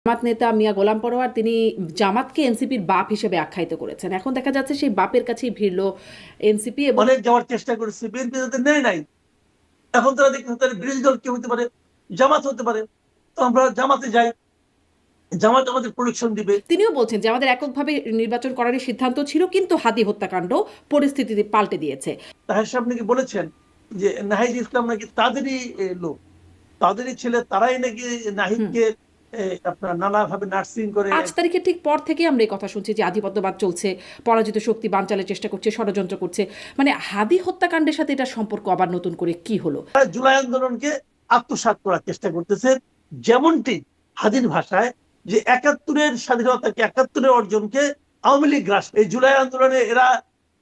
জামাত নেতা মিয়া গোলাম পরোয়ার তিনি জামাতকে এনসিপির বাপ হিসেবে আখ্যায়িত করেছেন। এখন দেখা যাচ্ছে সেই বাপের কাছেই ভিড়ল এনসিপি এবং অনেক যাওয়ার চেষ্টা করেছে, বিএনপি যাদের নেয় নাই। এখন তারা দেখতে তাদের বিরোধী দল কে হতে পারে, জামাত হতে পারে। তো আমরা জামাতে যাই, জামাত আমাদের প্রোটেকশন দিবে। তিনিও বলছেন যে আমাদের এককভাবে নির্বাচন করারই সিদ্ধান্ত ছিল, কিন্তু হাদি হত্যাকাণ্ড পরিস্থিতি পাল্টে দিয়েছে। তাহের সাহেব নাকি বলেছেন যে নাহিদ ইসলাম নাকি তাদেরই লোক, তাদেরই ছেলে, তারাই নাকি নাহিদকে আপনার নানাভাবে নার্সিং করে। 5 তারিখের ঠিক পর থেকে আমরা এই কথা শুনছি যে আধিপত্যবাদ চলছে, পরাজিত শক্তি বানচালের চেষ্টা করছে, ষড়যন্ত্র করছে। মানে হাদি হত্যাকাণ্ডের সাথে এটা সম্পর্ক আবার নতুন করে কি হলো? জুলাই আন্দোলনকে আত্মসাৎ করার চেষ্টা করতেছে, যেমনটি হাদির ভাষায় যে ৭১-এর স্বাধীনতাকে, ৭১-এর অর্জনকে আওয়ামী লীগ গ্রাস। এই জুলাই আন্দোলনে এরা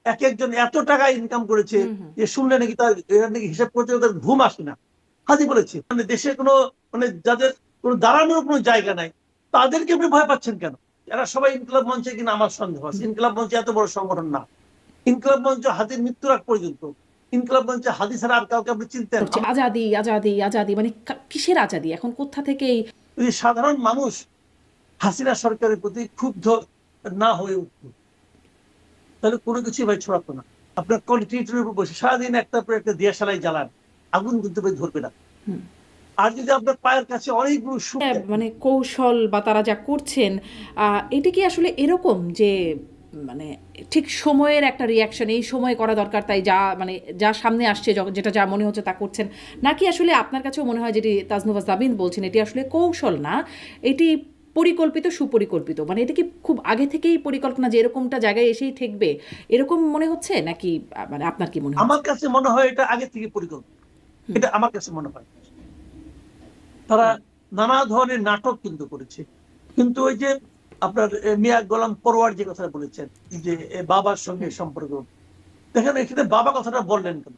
এক একজন এত টাকা ইনকাম করেছে যে শুনলে নাকি তার এরা নাকি হিসাব করতে তাদের ঘুম আসে না। হাদি বলেছে মানে দেশে কোনো মানে যাদের কোনো দাঁড়ানোর কোনো জায়গা নাই, তাদেরকে আপনি ভয় পাচ্ছেন কেন? এরা সবাই ইনকলাব মঞ্চে কিনা আমার সন্দেহ আছে। ইনকলাব মঞ্চ এত বড় সংগঠন না। ইনকলাব মঞ্চ হাদির মৃত্যুর আগ পর্যন্ত ইনকলাব মঞ্চে হাদি ছাড়া আর কাউকে আপনি চিনতেন? আজাদি আজাদি আজাদি, মানে কিসের আজাদি? এখন কোথা থেকে যদি সাধারণ মানুষ হাসিনা সরকারের প্রতি ক্ষুব্ধ না হয়ে উঠত, তাহলে কোনো কিছুই ভাই ছড়াতো না। আপনার কন্টিনিউটির উপর বসে সারাদিন একটার পর একটা দিয়াশালাই জ্বালান, আগুন কিন্তু ভাই ধরবে না। আর যদি আপনার পায়ের কাছে অনেকগুলো মানে কৌশল বা তারা যা করছেন, এটা কি আসলে এরকম যে মানে ঠিক সময়ের একটা রিয়াকশন এই সময় করা দরকার, তাই যা মানে যা সামনে আসছে যেটা যা মনে হচ্ছে তা করছেন, নাকি আসলে আপনার কাছেও মনে হয় যেটি তাজনুভা জাবিন বলছেন এটি আসলে কৌশল না, এটি পরিকল্পিত, সুপরিকল্পিত? মানে এটা কি খুব আগে থেকেই পরিকল্পনা যে এরকমটা জায়গায় এসেই ঠেকবে, এরকম মনে হচ্ছে নাকি? মানে আপনার কি মনে হয়? আমার কাছে মনে হয় এটা আগে থেকে পরিকল্পনা। এটা আমার কাছে মনে হয় তারা নানা ধরনের নাটক কিন্তু করেছে। কিন্তু ওই যে আপনার মিয়া গোলাম পরোয়ার যে কথা বলেছেন যে বাবার সঙ্গে সম্পর্ক, দেখেন এখানে বাবা কথাটা বললেন কেন?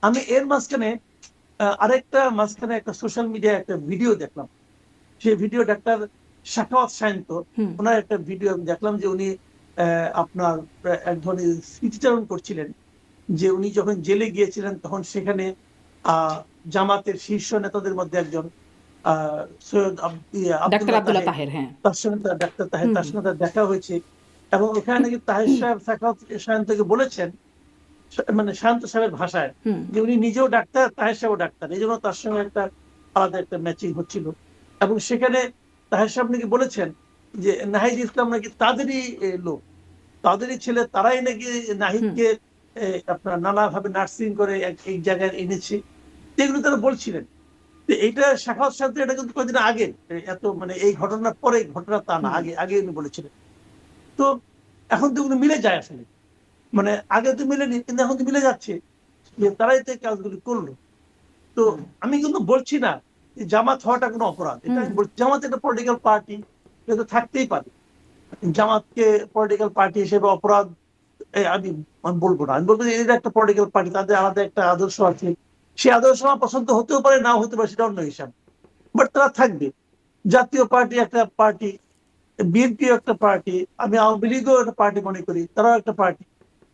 আমি এর মাঝখানে আরেকটা মাঝখানে একটা সোশ্যাল মিডিয়ায় একটা ভিডিও দেখলাম। সেই ভিডিও ডাক্তার শাখাওয়াত সায়ন্ত, ওনার একটা ভিডিও আমি দেখলাম যে উনি আপনার এক ধরনের স্মৃতিচারণ করছিলেন যে উনি যখন জেলে গিয়েছিলেন তখন সেখানে জামাতের শীর্ষ নেতাদের মধ্যে একজন সৈয়দ ডাক্তার আব্দুল্লাহ আব্দুল্লাহ তাহের, তাহের, হ্যাঁ। তার সঙ্গে ডাক্তার তাহের, তার সঙ্গে তার দেখা হয়েছে। এবং ওখানে নাকি তাহের সাহেব শাখাওয়াত সায়ন্তকে বলেছেন, মানে শান্ত সাহেবের ভাষায়, যে উনি নিজেও ডাক্তার, তাহের সাহেবও ডাক্তার, এই জন্য তার সঙ্গে একটা আলাদা একটা ম্যাচিং হচ্ছিল। এবং সেখানে তাহের সাহেব নাকি বলেছেন যে নাহিদ ইসলাম নাকি তাদেরই লোক, তাদেরই ছেলে, তারাই নাকি নাহিদকে আপনার নানাভাবে নার্সিং করে এই জায়গায় এনেছে। এগুলো তারা বলছিলেন। এইটা শাখাওয়াত সাহেব, এটা কিন্তু কয়েকদিন আগে, এত মানে এই ঘটনার পরে ঘটনা তা না, আগে আগে উনি বলেছিলেন। তো এখন তো এগুলো মিলে যায় আসলে, মানে আগে তো মিলেনি কিন্তু এখন তো মিলে যাচ্ছে যে তারাই তো কাজগুলি করলো। তো আমি কিন্তু বলছি না যে জামাত হওয়াটা কোনো অপরাধ, এটা আমি বলছি। জামাত একটা পলিটিক্যাল পার্টি, এটা থাকতেই পারে। জামাতকে পলিটিক্যাল পার্টি হিসেবে অপরাধ আমি আমি বলবো না। আমি বলবো যে এটা একটা পলিটিক্যাল পার্টি, তাদের আলাদা একটা আদর্শ আছে। সেই আদর্শ আমার পছন্দ হতেও পারে, নাও হতে পারে, সেটা অন্য হিসাব। বাট তারা থাকবে। জাতীয় পার্টি একটা পার্টি, বিএনপি একটা পার্টি, আমি আওয়ামী লীগও একটা পার্টি মনে করি, তারাও একটা পার্টি।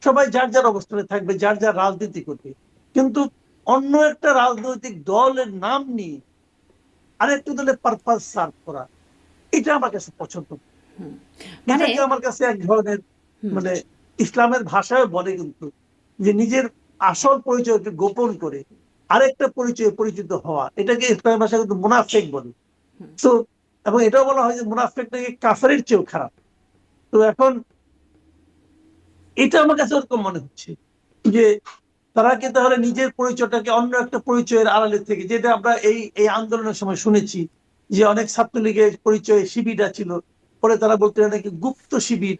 সবাই যার যার অবস্থানে থাকবে, যার যার রাজনীতি করবে। কিন্তু অন্য একটা রাজনৈতিক দলের নাম নিয়ে আরেকটা দলের পারপাস সার্ভ করা, এটা আমার কাছে পছন্দ। মানে এটাকে আমার কাছে এক ধরনের মানে ইসলামের ভাষায় বলে কিন্তু যে নিজের আসল পরিচয়কে গোপন করে আরেকটা পরিচয়ে পরিচিত হওয়া, এটাকে ইসলামের ভাষায় কিন্তু মুনাফেক বলে। তো এবং এটাও বলা হয় যে মুনাফেক নাকি কাফেরের চেয়েও খারাপ। তো এখন এটা আমার কাছে ওরকম মনে হচ্ছে যে তারা কি তাহলে নিজের পরিচয়টাকে অন্য একটা পরিচয়ের আড়ালে থেকে, যেটা আমরা এই এই আন্দোলনের সময় শুনেছি যে অনেক ছাত্রলীগের পরিচয় শিবিরটা ছিল, পরে তারা বলতে নাকি গুপ্ত শিবির।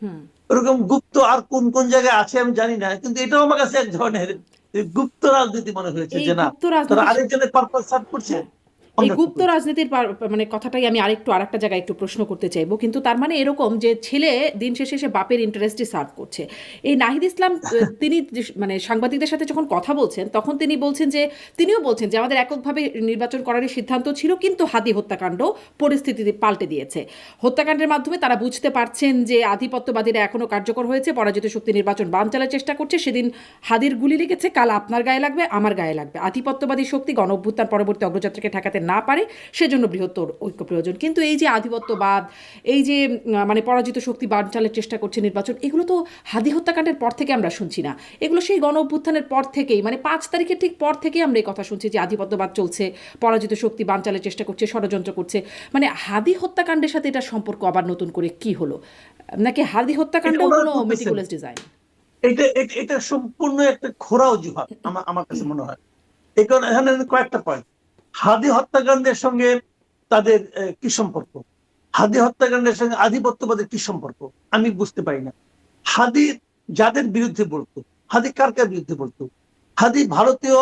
ওরকম গুপ্ত আর কোন কোন জায়গায় আছে আমি জানি না, কিন্তু এটাও আমার কাছে এক ধরনের গুপ্ত রাজনীতি মনে হয়েছে এই যে না, গুপ্ত তারা রাজনীতির আরেকজনের পারপাস সার্ভ করছে, হ্যাঁ, এই অন্য গুপ্ত রাজনীতির মানে কথাটাই আমি আরেকটা জায়গায় একটু প্রশ্ন করতে চাইবো। কিন্তু তার মানে এরকম যে ছেলে দিন শেষে সে বাপের ইন্টারেস্টই সার্ভ করছে। এই নাহিদ ইসলাম তিনি মানে সাংবাদিকদের সাথে যখন কথা বলছেন তখন তিনি বলছেন যে তিনিও বলছেন যে আমাদের এককভাবে নির্বাচন করারই সিদ্ধান্ত ছিল, কিন্তু হাদি হত্যাকাণ্ড পরিস্থিতি পাল্টে দিয়েছে। হত্যাকাণ্ডের মাধ্যমে তারা বুঝতে পারছেন যে আধিপত্যবাদীরা এখনো কার্যকর হয়েছে, পরাজিত শক্তি নির্বাচন বানচালের চেষ্টা করছে। সেদিন হাদির গুলি লেগেছে, কাল আপনার গায়ে লাগবে, আমার গায়ে লাগবে। আধিপত্যবাদী শক্তি গণ অভ্যুত্থান পরবর্তী অগ্রযাত্রাকে ঠেকাতে না পারে, সেজন্য বৃহত্তর ঐক্য প্রয়োজন। কিন্তু এই যে আধিপত্যবাদ, এই যে মানে পরাজিত শক্তি বানচালের চেষ্টা করছে নির্বাচন, এগুলো তো হাদি হত্যাকাণ্ডের পর থেকে আমরা শুনছি না, এগুলো সেই গণ অভ্যুত্থানের পর থেকেই, মানে 5 তারিখের ঠিক পর থেকেই আমরা এই কথা শুনছি যে আধিপত্যবাদ চলছে, পরাজিত শক্তি বানচালের চেষ্টা করছে, ষড়যন্ত্র করছে। মানে হাদি হত্যাকাণ্ডের সাথে এটার সম্পর্ক আবার নতুন করে কি হলো, নাকি হাদি হত্যাকাণ্ডও কোনো মেটিকুলাস ডিজাইন? এটা সম্পূর্ণ একটা খোরা অজুহাত আমার কাছে মনে হয়। এই কারণে এখানে কয়েকটা পয়েন্ট। হাদি হত্যাকাণ্ডের সঙ্গে তাদের কি সম্পর্ক, হাদি হত্যাকাণ্ডের সঙ্গে আধিপত্যবাদের কি সম্পর্ক আমি বুঝতে পারি না। হাদি যাদের বিরুদ্ধে বলতো, হাদি কার কার বিরুদ্ধে বলতো? হাদি ভারতীয়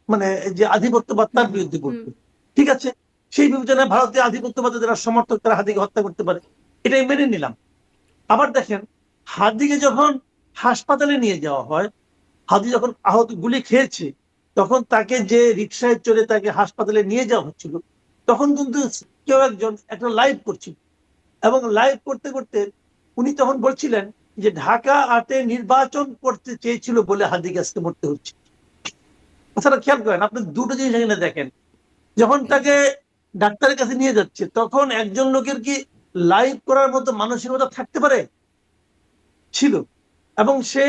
মানে যে আধিপত্যবাদ তার বিরুদ্ধে বলতো, ঠিক আছে, সেই বিবেচনায় ভারতীয় আধিপত্যবাদের যারা সমর্থক তারা হাদিকে হত্যা করতে পারে, এটাই মেনে নিলাম। আবার দেখেন, হাদিকে যখন হাসপাতালে নিয়ে যাওয়া হয়, হাদি যখন আহত গুলি খেয়েছে, তখন তাকে যে রিক্সায় চড়ে তাকে হাসপাতালে নিয়ে যাওয়া হচ্ছিল, তখন কিন্তু কেউ একজন একটা লাইভ করছিল, এবং লাইভ করতে করতে উনি তখন বলছিলেন যে ঢাকা 8-এ নির্বাচন করতে চেয়েছিল বলে হাদিকে আজকে মরতে হচ্ছে। কথাটা খেয়াল করেন, আপনি দুটো জিনিস এখানে দেখেন। যখন তাকে ডাক্তারের কাছে নিয়ে যাচ্ছে, তখন একজন লোকের কি লাইভ করার মতো মানসিকতা থাকতে পারে? ছিল। এবং সে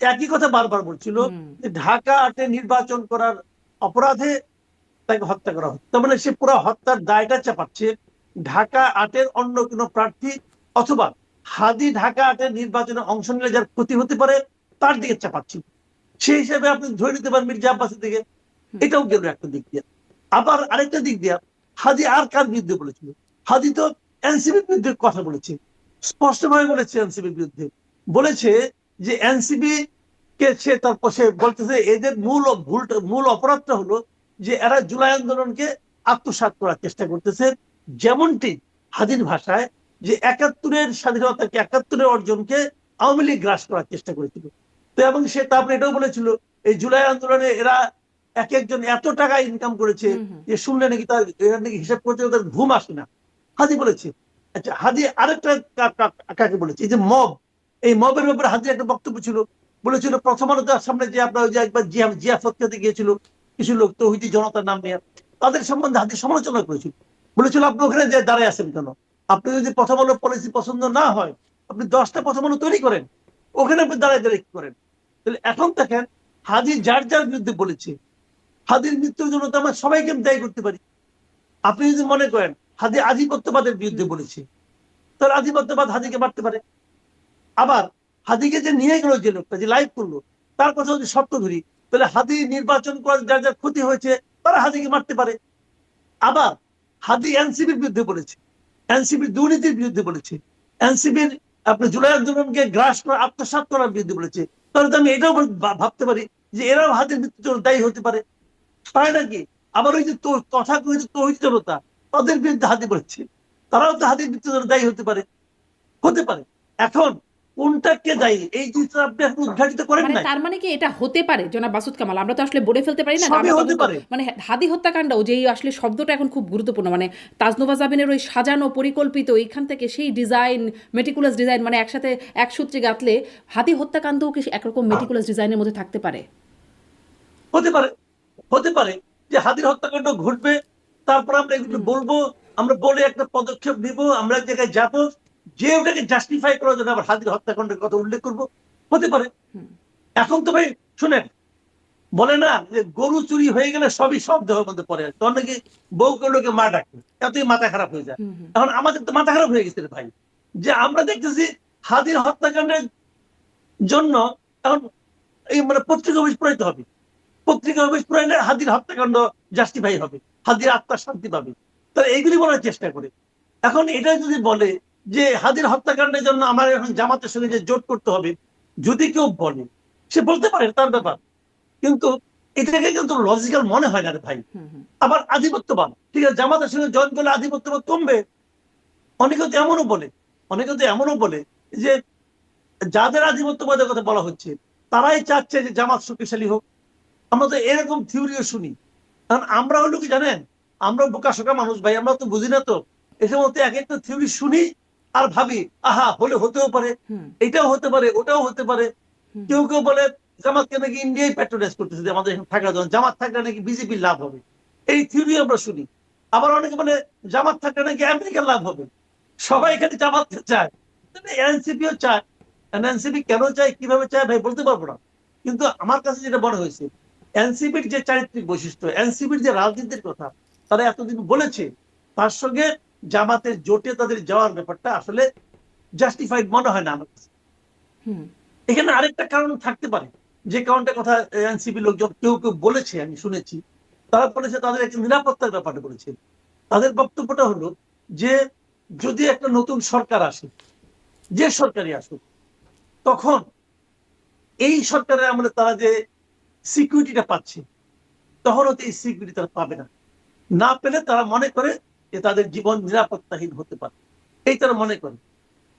একই কথা বারবার বলছিল যে ঢাকা 8-এ নির্বাচন করার অপরাধে তাকে হত্যা করা হচ্ছে। তার মানে সে পুরো হত্যার দায়টা চাপাচ্ছে ঢাকা 8-এর অন্য কোনো প্রার্থী, অথবা হাদি ঢাকা 8-এর নির্বাচনে অংশ নিলে যার ক্ষতি হতে পারে তার দিকে চাপাচ্ছে। সেই হিসেবে আপনি ধরে নিতে পারেন মির্জা আব্বাসের দিকে। এটাও গেল একটা দিক দিয়ে। আবার আরেকটা দিক দিয়ে, হাদি আর কার বিরুদ্ধে বলেছিল? হাদি তো এনসিপির বিরুদ্ধে কথা বলেছে, স্পষ্টভাবে বলেছে এনসিপির বিরুদ্ধে, বলেছে যে এনসিপি কে সে তারপর সে বলতেছে এদের মূল অপরাধটা হলো যে এরা জুলাই আন্দোলনকে আত্মসাৎ করার চেষ্টা করতেছে, যেমনটি হাদির ভাষায় যে 71-এর স্বাধীনতাকে, 71-এর অর্জনকে আওয়ামী লীগ গ্রাস করার চেষ্টা করেছিল। তো এবং সে তারপরে এটাও বলেছিল এই জুলাই আন্দোলনে এরা এক একজন এত টাকা ইনকাম করেছে যে শুনলে নাকি তার নাকি হিসাব করতে তার ঘুম আসে না, হাদি বলেছে। আচ্ছা, হাদি আরেকটা কাকে বলেছে, এই যে মব, এই মবের ব্যাপারে হাদির একটা বক্তব্য ছিল, বলেছিল প্রথম আলোর সামনে যে আপনার যে একবার জিয়াফত খেতে গিয়েছিল কিছু লোক তৌহিদি জনতার নাম নিয়ে, তাদের সম্বন্ধে হাদি সমালোচনা করেছিল, বলেছিল আপনি ওখানে যে দাঁড়ায় আছেন কেন, আপনি যদি প্রথম আলো পলিসি পছন্দ না হয় আপনি 10টা প্রথম আলো তৈরি করেন, ওখানে আপনি দাঁড়ায় দাঁড়িয়ে কি করেন? তাহলে এখন দেখেন, হাদি যার যার বিরুদ্ধে বলেছে, হাদির মৃত্যুর জন্য তো আমরা সবাইকে দায়ী করতে পারি। আপনি যদি মনে করেন হাদি আধিপত্যবাদের বিরুদ্ধে বলেছে, তাহলে আধিপত্যবাদ হাদিকে মারতে পারে। আবার হাদিকে যে নিয়ে গেল যে লোকটা যে লাইভ করলো, তার কথা যদি সত্য ধরি, তাহলে হাদি নির্বাচন করার যার যার ক্ষতি হয়েছে তারা হাদিকে মারতে পারে। আবার হাদি এনসিপির বিরুদ্ধে বলেছে, এনসিপির দুর্নীতির বিরুদ্ধে বলেছে, এনসিপির আপনার জুলাই আন্দোলনকে গ্রাস করা, আত্মসাৎ করার বিরুদ্ধে বলেছে, তাহলে তো আমি এটাও ভাবতে পারি যে এরাও হাদির মৃত্যুর জন্য দায়ী হতে পারে, তাই নাকি? আবার ওই যে তথাকথিত তৌহিদ জনতা, তাদের বিরুদ্ধে হাদি বলেছে, তারাও তো হাদির মৃত্যুর জন্য দায়ী হতে পারে, হতে পারে। এখন কোনটাকে দায়ী এই জিনিসটা আপনি এখন উদ্ঘাটিত করেন মানে না। তার মানে কি এটা হতে পারে জনাব মাসুদ কামাল? আমরা তো আসলে বলে ফেলতে পারি না, সবই হতে পারে। মানে হাদি হত্যাকাণ্ডও যেই আসলে শব্দটা এখন খুব গুরুত্বপূর্ণ, মানে তাজনোভা জাবিনের ওই সাজানো পরিকল্পিত এইখান থেকে সেই ডিজাইন, মেটিকুলাস ডিজাইন, মানে একসাথে এক সূত্রে গাঁথলে হাদি হত্যাকাণ্ডও কি একরকম মেটিকুলাস ডিজাইনের মধ্যে থাকতে পারে? হতে পারে, হতে পারে যে হাদির হত্যাকাণ্ড ঘটবে, তারপর আমরা এগুলো বলবো, আমরা বলে একটা পদক্ষেপ নিব, আমরা এক জায়গায় যাবো, যে ওটাকে জাস্টিফাই করার জন্য আবার হাদির হত্যাকাণ্ডের কথা উল্লেখ করবো, হতে পারে। এখন তো ভাই শুনেন, বলে না যে গরু চুরি হয়ে গেলে সবই সব দেহের মধ্যে পড়ে, তখন নাকি বউকে লোকে মা ডাকে, এতই মাথা খারাপ হয়ে যায়। এখন আমাদের তো মাথা খারাপ হয়ে গেছে রে ভাই, যে আমরা দেখতেছি হাদির হত্যাকাণ্ডের জন্য এখন এই মানে পত্রিকা অফিস পড়াইতে হবে, পত্রিকা অফিস পড়াইলে হাদির হত্যাকাণ্ড জাস্টিফাই হবে, হাদির আত্মার শান্তি পাবে, তাহলে এইগুলি বলার চেষ্টা করে। এখন এটা যদি বলে যে হাদির হত্যাকাণ্ডের জন্য আমার এখন জামাতের সঙ্গে যে জোট করতে হবে, যদি কেউ বলে সে বলতে পারে তার ব্যাপার, কিন্তু এটাকে কিন্তু লজিক্যাল মনে হয় না রে ভাই। আবার আধিপত্যবাদ, ঠিক আছে, জামাতের সঙ্গে জয়েন করলে আধিপত্যবাদ কমবে। অনেকে তো এমনও বলে, অনেকে তো এমনও বলে যে যাদের আধিপত্যবাদের কথা বলা হচ্ছে তারাই চাচ্ছে যে জামাত শক্তিশালী হোক। আমরা তো এরকম থিওরিও শুনি। কারণ আমরা হলো কি জানেন, আমরা বোকাশোকা মানুষ ভাই, আমরা তো বুঝি না, তো এসব মধ্যে এক একটা থিওরি শুনি আর ভাবি আহা হলে হতেও পারে, এটাও হতে পারে, ওটাও হতে পারে। কেউ কেউ বলে জামাতকে নাকি ইন্ডিয়ায় প্যাট্রোনাইজ করতেছে, আমাদের এখানে থাকার জন্য, জামাত থাকলে নাকি বিজেপির লাভ হবে। এই থিওরি আমরা শুনি। আবার অনেকে মানে জামাত থাকলে নাকি আমেরিকার লাভ হবে, সবাই এখানে জামাত চায়, এনসিপিও চায়। এনসিপি কেন চায়, কিভাবে চায় ভাই বলতে পারবো না, কিন্তু আমার কাছে যেটা মনে হয়েছে এনসিপির যে চারিত্রিক বৈশিষ্ট্য, এনসিপির যে রাজনীতির কথা তারা এতদিন বলেছে, তার সঙ্গে জামাতের জোটে তাদের যাওয়ার ব্যাপারটা আসলে জাস্টিফাইড মনে হয় না আমার কাছে। এখানে আরেকটা কারণ থাকতে পারে, যে কারণটার কথা এনসিপি লোকজন কেউ কেউ বলেছে, আমি শুনেছি। তারা বলেছে তাদের একটা নিরাপত্তার ব্যাপারে বলেছে। তাদের বক্তব্যটা হলো যে যদি একটা নতুন সরকার আসে, যে সরকারই আসুক, তখন এই সরকারের আমলে তারা যে সিকিউরিটিটা পাচ্ছে, তখন হয়তো এই সিকিউরিটি তারা পাবে না। না পেলে তারা মনে করে যে তাদের জীবন নিরাপত্তাহীন হতে পারে, এই তারা মনে করে।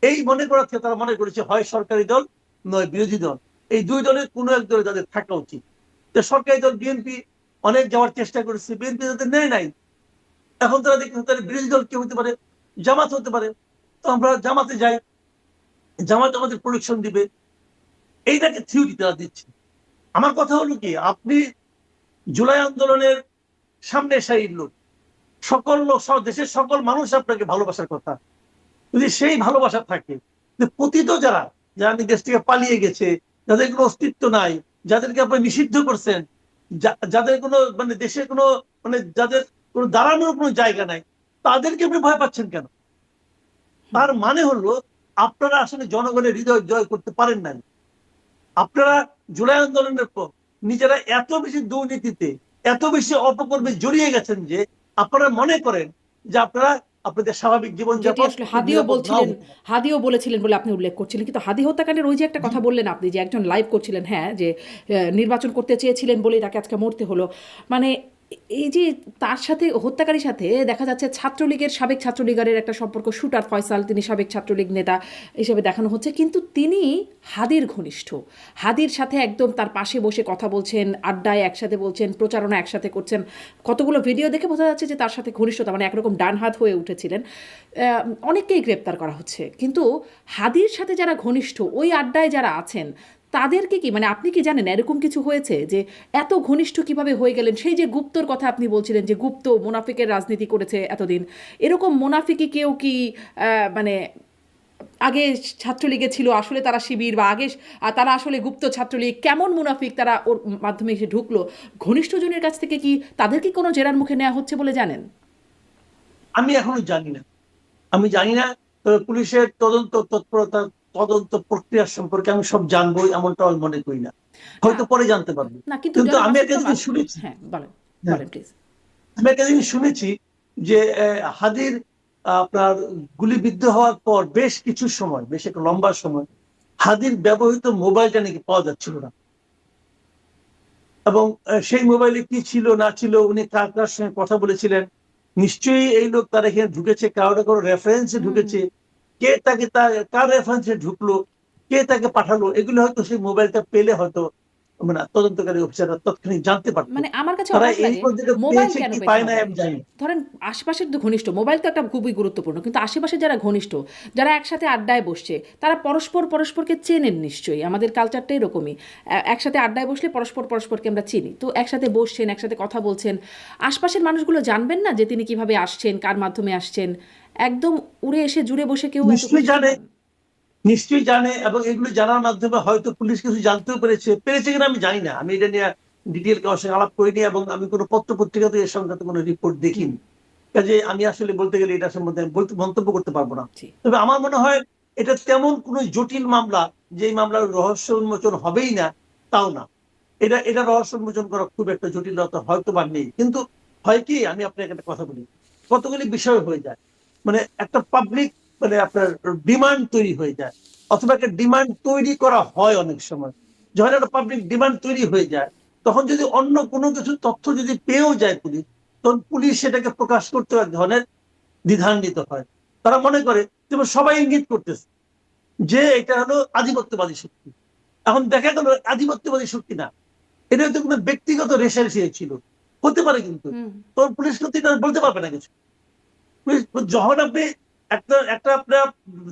এই মনে করার থেকে তারা মনে করেছে হয় সরকারি দল নয় বিরোধী দল, এই দুই দলের কোনো এক দলে তাদের থাকা উচিত। তো সরকারি দল বিএনপি অনেক যাওয়ার চেষ্টা করেছে, বিএনপি তাদের নেয় নাই। এখন তারা দেখতে তাদের বিরোধী দল কে হতে পারে, জামাত হতে পারে, তো আমরা জামাতে যাই, জামাত আমাদের প্রোটেকশন দিবে, এইটাকে থিওরি তারা দিচ্ছে। আমার কথা হলো কি, আপনি জুলাই আন্দোলনের সামনে সারির লোক, সকল লোক, দেশের সকল মানুষ আপনাকে ভালোবাসার কথা। যদি সেই ভালোবাসা থাকে, পতিত যারা যারা দেশ থেকে পালিয়ে গেছে, যাদের কোনো অস্তিত্ব নাই, যাদেরকে আপনি নিষিদ্ধ করছেন, যাদের কোনো মানে দেশে কোনো মানে যাদের কোনো দাঁড়ানোর কোনো জায়গা নাই, তাদেরকে আপনি ভয় পাচ্ছেন কেন? তার মানে হলো আপনারা আসলে জনগণের হৃদয় জয় করতে পারেন না। আপনারা জুলাই আন্দোলনের পর নিজেরা এত বেশি দুর্নীতিতে, এত বেশি অপকর্মে জড়িয়ে গেছেন যে আপনারা মনে করেন যে আপনারা আপনাদের স্বাভাবিক জীবন যেটি যাপন আসলে হাদিও বলেছিলেন বলে আপনি উল্লেখ করছিলেন, কিন্তু হাদি হত্যাকাণ্ডের ওই যে একটা কথা বললেন আপনি, যে একজন লাইভ করছিলেন, হ্যাঁ, যে নির্বাচন করতে চেয়েছিলেন বলেই তাকে আজকে মরতে হলো। মানে এই যে তার সাথে হত্যাকারীর সাথে দেখা যাচ্ছে ছাত্রলীগের সাবেক ছাত্রলীগের একটা সম্পর্ক, শুটার ফয়সাল, তিনি সাবেক ছাত্রলীগ নেতা হিসেবে দেখানো হচ্ছে, কিন্তু তিনি হাদির ঘনিষ্ঠ, হাদির সাথে একদম তার পাশে বসে কথা বলছেন, আড্ডায় একসাথে বলছেন, প্রচারণা একসাথে করছেন। কতগুলো ভিডিও দেখে বোঝা যাচ্ছে যে তার সাথে ঘনিষ্ঠতা, মানে একরকম ডান হাত হয়ে উঠেছিলেন। অনেককেই গ্রেপ্তার করা হচ্ছে, কিন্তু হাদির সাথে যারা ঘনিষ্ঠ, ওই আড্ডায় যারা আছেন, তাদেরকে কি, মানে আপনি কি জানেন এরকম কিছু হয়েছে যে এত ঘনিষ্ঠ কিভাবে হয়ে গেলেন? সেই যে গুপ্তর কথা আপনি বলছিলেন, যে গুপ্ত মোনাফিকের রাজনীতি করেছে এতদিন, এরকম মোনাফিকি কেউ কি মানে আগে ছাত্রলীগে ছিল, আসলে তারা শিবির, বা আগে তারা আসলে গুপ্ত ছাত্রলীগ, কেমন মুনাফিক তারা ওর মাধ্যমে এসে ঢুকলো, ঘনিষ্ঠজনের কাছ থেকে কি তাদের কি কোনো জেরার মুখে নেওয়া হচ্ছে বলে জানেন? আমি এখনো জানি না, আমি জানি না। তবে পুলিশের তদন্ত তৎপরতা, তদন্ত প্রক্রিয়া সম্পর্কে আমি সব জানবো এমনটা আমি মনে করি না, হয়তো পরে জানতে পারবো। না, কিন্তু কিন্তু আমি একটা জিনিস শুনেছি, হ্যাঁ বলেন, হ্যাঁ, বলেন প্লিজ। আমি একটা জিনিস শুনেছি যে হাদির আপনার গুলিবিদ্ধ হওয়ার পর বেশ কিছু সময়, বেশ একটা লম্বা সময় হাদির ব্যবহৃত মোবাইলটা নাকি পাওয়া যাচ্ছিল না, এবং সেই মোবাইলে কি ছিল না ছিল, উনি কার কার সঙ্গে কথা বলেছিলেন, নিশ্চয়ই এই লোক তার এখানে ঢুকেছে, কারোর কারো রেফারেন্সে ঢুকেছে, কে তাকে কার রেফারেন্সে ঢুকলো, কে তাকে পাঠালো, এগুলো হয়তো সেই মোবাইলটা পেলে হয়তো মানে তদন্তকারী অফিসাররা তৎক্ষণিক জানতে পারতো। মানে আমার কাছে তারা অবাক এই লাগে, পর্যন্ত মোবাইল পেয়েছে কেন কি পেতে পায় না হবে? আমি জানি। ধরেন আশেপাশের তো ঘনিষ্ঠ, মোবাইল তো একটা খুবই গুরুত্বপূর্ণ, কিন্তু আশেপাশে যারা ঘনিষ্ঠ, যারা একসাথে আড্ডায় বসছে, তারা পরস্পরকে চেনেন নিশ্চয়ই, আমাদের কালচারটা এরকমই, একসাথে আড্ডায় বসলে পরস্পরকে আমরা চিনি, তো একসাথে বসছেন, একসাথে কথা বলছেন, আশপাশের মানুষগুলো জানবেন না যে তিনি কিভাবে আসছেন, কার মাধ্যমে আসছেন? একদম উড়ে এসে জুড়ে বসে কেউ নিশ্চয়ই জানে, নিশ্চয়ই জানে, এবং এগুলো জানার মাধ্যমে হয়তো পুলিশ কিছু জানতেও পেরেছে কিনা আমি জানি না, আমি এটা নিয়ে ডিটেল কারোর সঙ্গে আলাপ করিনি, এবং আমি কোনো পত্র পত্রিকাতে এর সংক্রান্ত কোনো রিপোর্ট দেখিনি, কাজে আমি আসলে বলতে গেলে এটা সম্বন্ধে মন্তব্য করতে পারবো না। তবে আমার মনে হয় এটা তেমন কোনো জটিল মামলা, যে মামলার রহস্য উন্মোচন হবেই না তাও না, এটা রহস্য উন্মোচন করা খুব একটা জটিলতা হয়তো বা নেই। কিন্তু হয় কি, আমি আপনাকে একটা কথা বলি, কতগুলি বিষয় হয়ে যায়, মানে একটা পাবলিক মানে আপনার ডিমান্ড তৈরি হয়ে যায়, অথবা একটা ডিমান্ড তৈরি করা হয় অনেক সময়। যখন একটা পাবলিক ডিমান্ড তৈরি হয়ে যায়, তখন যদি অন্য কোনো কিছু তথ্য যদি পেয়েও যায় পুলিশ, তখন পুলিশ সেটাকে প্রকাশ করতে এক ধরনের দ্বিধান্বিত হয়। তারা মনে করে যেমন সবাই ইঙ্গিত করতেছে যে এটা হলো আধিপত্যবাদী শক্তি। এখন দেখা গেল আধিপত্যবাদী শক্তি না, এটা হয়তো কোনো ব্যক্তিগত রেশারেশি ছিল, হতে পারে, কিন্তু তখন পুলিশ কিন্তু এটা বলতে পারবে না কিছু। যখন আপনি একটা আপনার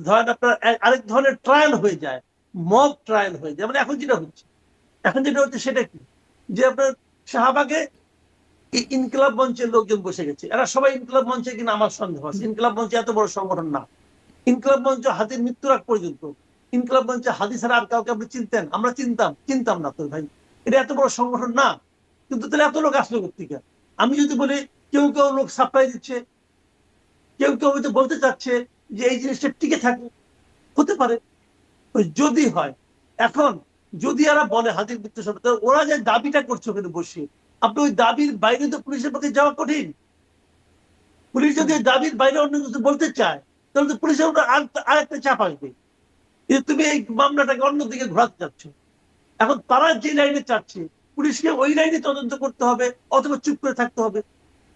ধরেন আপনার আরেক ধরনের ট্রায়াল হয়ে যায়, মব ট্রায়াল হয়ে যায়, মানে এখন যেটা হচ্ছে সেটা কি, যে আপনার শাহবাগে এই ইনকিলাব মঞ্চের লোকজন বসে গেছে, এরা সবাই ইনকিলাব মঞ্চে কিনা আমার সন্দেহ আছে। ইনকিলাব মঞ্চ এত বড় সংগঠন না। ইনকিলাব মঞ্চ হাদির মৃত্যুর আগ পর্যন্ত ইনকিলাব মঞ্চে হাদি ছাড়া আর কাউকে আপনি চিনতেন? আমরা চিনতাম না তো ভাই। এটা এত বড় সংগঠন না। কিন্তু তাহলে এত লোক আসলো কোথেকে? আমি যদি বলি কেউ কেউ লোক সাপ্লাই দিচ্ছে, কেউ কেউ হয়তো বলতে চাচ্ছে যে এই জিনিসটা টিকে থাকুক, হতে পারে যদি হয়। এখন যদি এরা বলে হাদির মৃত্যু সম্পর্কে, ওরা যে দাবিটা করছে ওখানে বসে, আপনি ওই দাবির বাইরে তো পুলিশের পক্ষে যাওয়া কঠিন। পুলিশ যদি ওই দাবির বাইরে অন্য কিছু বলতে চায়, তাহলে তো পুলিশের উপর আর একটা চাপ আসবে যে তুমি এই মামলাটাকে অন্যদিকে ঘোরাতে চাচ্ছ। এখন তারা যে লাইনে চাচ্ছে, পুলিশকে ওই লাইনে তদন্ত করতে হবে অথবা চুপ করে থাকতে হবে।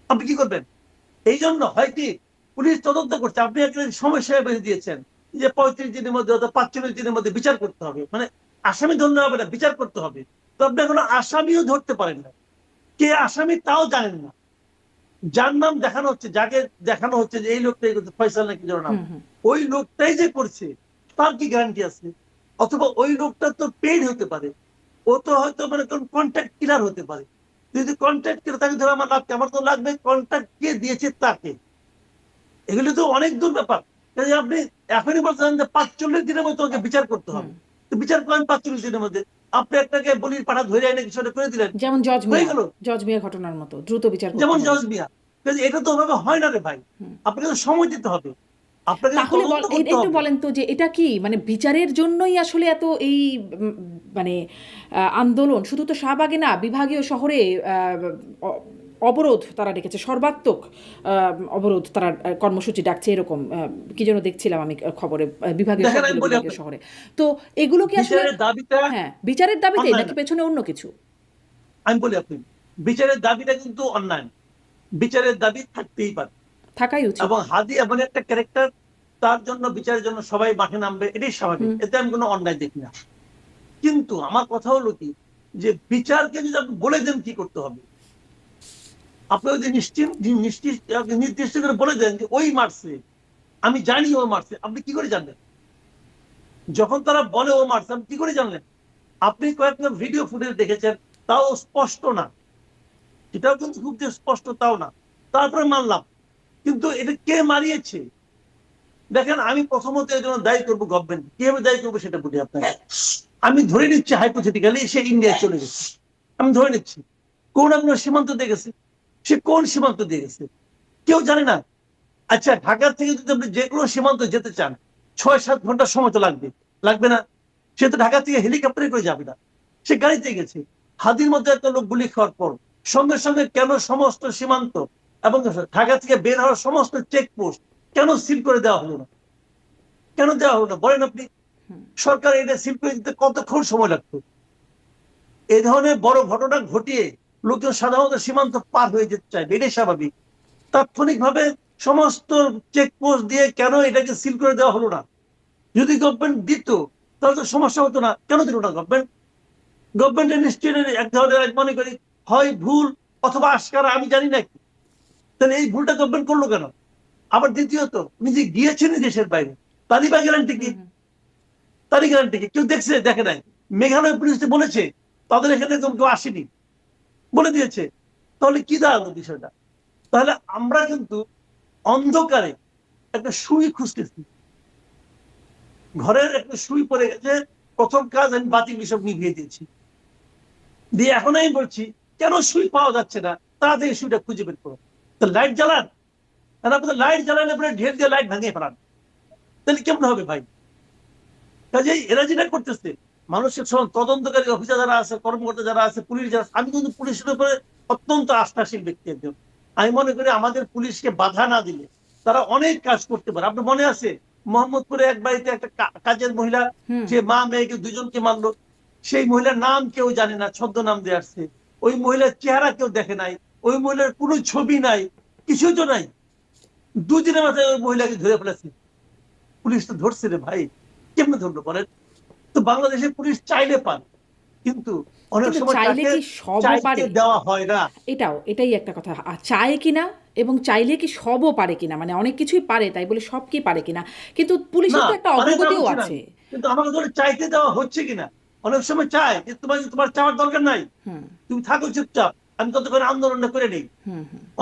আপনি কি করবেন? এই জন্য হয় কি, পুলিশ তদন্ত করছে, আপনি একটা সমস্যায় বেঁধে দিয়েছেন যে 35 দিনের মধ্যে অথবা 45 দিনের মধ্যে বিচার করতে হবে, মানে আসামি ধরলে হবে না, বিচার করতে হবে। তো আপনি এখনো আসামিও ধরতে পারেন না, কে আসামি তাও জানেন না। যার নাম দেখানো হচ্ছে, যাকে দেখানো হচ্ছে যে এই লোকটাই করছে, ফয়সাল নাকি যার নাম, ওই লোকটাই যে করছে তার কি গ্যারান্টি আছে? অথবা ওই লোকটা তো পেইড হতে পারে, ও তো হয়তো মানে কোন কন্ট্যাক্ট কিলার হতে পারে। যদি কন্ট্যাক্ট কিলার তাকে ধরে আমার লাগবে, আমার তো লাগবে কন্ট্যাক্ট কে দিয়েছে তাকে। এগুলো তো অনেক দূর ব্যাপার। আপনি এখনই বলছেন যে 45 দিনের মধ্যে ওকে বিচার করতে হবে, তো বিচার করেন 45 দিনের মধ্যে। আপনি একটাকে বলির পাঠা ধরে এনে কিছুটা করে দিলেন, যেমন হয়ে গেল। জজ মিয়া ঘটনার মতো দ্রুত বিচার করতে যেমন হবে। জজ মিয়া, এটা তো ওভাবে হয় না রে ভাই। আপনাকে তো সময় দিতে হবে, আপনাকে তাহলে তদন্ত করতে একটু হবে। বলেন তো যে এটা কি মানে বিচারের জন্যই আসলে এত এই মানে আন্দোলন? শুধু তো শাহবাগে না, বিভাগীয় শহরে অবরোধ তারা ডেকেছে, সর্বাত্মক অবরোধ তারা কর্মসূচি ডাকছে, এরকম কি যেন দেখছিলাম আমি খবরে, বিভাগীয় দেখেন, আমি সবগুলো বলি বিভাগীয় শহরে। তো এগুলো কি আসলে বিচারের দাবিটা হ্যাঁ বিচারের দাবিতে অন্যায় নাকি না। পেছনে অন্য কিছু? আমি বলি আপনি, বিচারের দাবিটা কিন্তু অন্যায় না। বিচারের দাবি থাকতেই পারে, থাকাই উচিত। এবং হাদি এমন একটা ক্যারেক্টার, তার জন্য বিচারের জন্য সবাই মাঠে নামবে, এটাই স্বাভাবিক, এতে আমি কোনো অন্যায় দেখি না। কিন্তু আমার কথা হলো কি, যে বিচারকে যদি আপনি বলে দেন কি করতে হবে, আপনি যদি নির্দিষ্ট করে বলে দেন যে ওই মারছে, আমি জানি ও মারছে, আপনি কি করে জানলেন? যখন তারা বলে ও মারছে, আপনি কি করে জানলেন? আপনি কয়েকটা ভিডিও ফুটেজ দেখেছেন, তাও স্পষ্ট না, এটাও কিন্তু খুব যে স্পষ্ট তাও না, তারপরে মানলাম। কিন্তু এটা কে মারিয়েছে? দেখেন, আমি প্রথমত এর জন্য দায়ী করবো গভর্নমেন্ট। কিভাবে দায়ী করবো সেটা বলি আপনাকে। আমি ধরে নিচ্ছি হাইপোথেটিক্যালি সে ইন্ডিয়ায় চলে গেছে, আমি ধরে নিচ্ছি কোন না কোন সীমান্ত দিয়ে গেছে। সে কোন সীমান্ত দিয়ে গেছে কেউ জানে না। আচ্ছা, ঢাকা থেকে যদি আপনি যে কোনো সীমান্ত যেতে চান, 6-7 ঘন্টা সময় তো লাগবে না? সে তো ঢাকা থেকে হেলিকপ্টারে করে যাবে না, সে গাড়িতে গেছে। হাদির মধ্যে একটা লোক গুলি খাওয়ার পর সঙ্গে সঙ্গে কেন সমস্ত সীমান্ত এবং ঢাকা থেকে বের হওয়ার সমস্ত চেকপোস্ট কেন সিল করে দেওয়া হলো না? কেন দেওয়া হলো না বলেন আপনি? সরকার এটা সিল করে দিতে কতক্ষণ সময় লাগতো? এই ধরনের বড় ঘটনা ঘটিয়ে লোকজন সাধারণত সীমান্ত পার হয়ে যেতে চায়, এটাই স্বাভাবিক। তাৎক্ষণিকভাবে সমস্ত চেকপোস্ট দিয়ে কেন এটাকে সিল করে দেওয়া হলো না? যদি গভর্নমেন্ট দিত তাহলে তো সমস্যা হতো না। কেন দিল না গভর্নমেন্টের নিশ্চয়ই এক ধরনের, মনে করি হয় ভুল অথবা আশকারা, আমি জানি না। তাহলে এই ভুলটা গভর্নমেন্ট করলো কেন? আবার দ্বিতীয়ত, উনি যে গিয়েছেন দেশের বাইরে, তারই বা গ্যারান্টি কি? কেউ দেখছে? দেখে নাই। মেঘালয় পুলিশ বলেছে তাদের এখানে কেউ আসেনি, বলে দিয়েছে। তাহলে কি দাঁড়ালো বিষয়টা? তাহলে আমরা কিন্তু অন্ধকারে একটা সুই খুঁজতেছি, ঘরের একটা সুই পড়ে গেছে, প্রথম কাজ আমি বাতি সব নিভিয়ে দিয়েছি, দিয়ে এখন আমি বলছি কেন সুই পাওয়া যাচ্ছে না, তাড়াতাড়ি সুইটা খুঁজে বের করো। তো লাইট জ্বালান, লাইট জ্বালালে পরে ঢের দিয়ে লাইট ভাঙিয়ে ফেলান, তাহলে কেমন হবে ভাই? কাজেই এরা যেটা করতেছে, মানুষের তদন্তকারী অফিসার যারা আছে, কর্মকর্তা যারা আছে, পুলিশ যারা, আমি কিন্তু পুলিশের উপরে অত্যন্ত আস্থাশীল ব্যক্তি একজন। আমি মনে করি আমাদের পুলিশকে বাধা না দিলে তারা অনেক কাজ করতে পারে। আপনার মনে আছে মোহাম্মদপুরে এক বাড়িতে একটা কাজের মহিলা, যে মা মেয়েকে দুজনকে মারলো, সেই মহিলার নাম কেউ জানে না, ছদ্মনাম দিয়ে আসছে। ওই মহিলার চেহারা কেউ দেখে নাই, ওই মহিলার কোনো ছবি নাই, কিছু তো নাই। 2 দিনের মাথায় ওই মহিলাকে ধরে ফেলেছে। পুলিশ তো ধরছে রে ভাই, কেমনে ধরলো বলেন? তো বাংলাদেশের পুলিশ চাইলে পান, কিন্তু অনেক সময় চাইলে কি সবও পারে দেওয়া হয় না। এটাই একটা কথা, চায় কিনা এবং চাইলে কি সবও পারে কিনা, মানে অনেক কিছুই পারে তাই বলে সব কি পারে কিনা, কিন্তু পুলিশের তো একটা অগ্রগতিও আছে। কিন্তু আমাকে ধরে চাইতে দেওয়া হচ্ছে কিনা? অনেক সময় চায় যে তোমার চাওয়ার দরকার নাই, তুমি থাকো চুপচাপ, আমি ততক্ষণ আন্দোলনটা করে নেই।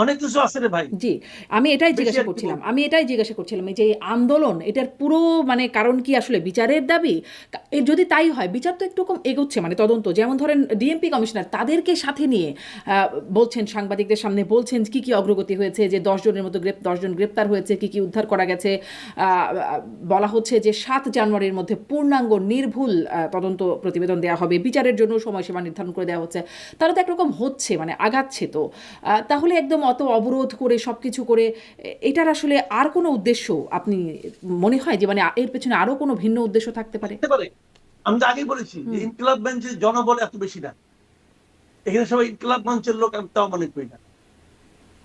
অনেক কিছু আছে রে ভাই। জি, আমি এটাই বেশি জিজ্ঞাসা আর কি করছিলাম। বলবো। আমি এটাই জিজ্ঞাসা করছিলাম এই যে এই আন্দোলন এটার পুরো মানে কারণ কি আসলে বিচারের দাবি? যদি তাই হয় বিচার তো একটু কম এগোচ্ছে মানে তদন্ত। যেমন ধরেন ডিএমপি কমিশনার তাদেরকে সাথে নিয়ে বলছেন সাংবাদিকদের সামনে বলছেন কি অগ্রগতি হয়েছে যে 10 জনের মতো 10 জন গ্রেপ্তার হয়েছে, কি উদ্ধার করা গেছে। বলা হচ্ছে যে 7 জানুয়ারির মধ্যে পূর্ণাঙ্গ নির্ভুল তদন্ত প্রতিবেদন দেওয়া হবে। বিচারের জন্য সময়সীমা নির্ধারণ করে দেওয়া হচ্ছে। তাহলে তো একরকম হচ্ছে মানে আগাচ্ছে তো। তাহলে একদম অত অবরোধ করে সবকিছু করে এটার আসলে আর কোনো উদ্দেশ্য আপনি মনে হয় যে মানে এর পেছনে আরো কোনো ভিন্ন উদ্দেশ্য থাকতে পারে? হতে পারে। আমি তো আগেই বলেছি যে ইনকিলাব মঞ্চের জনবল এত বেশি না। এখানে সবাই ইনকিলাব মঞ্চের লোক, আমি তাও মনে করি না।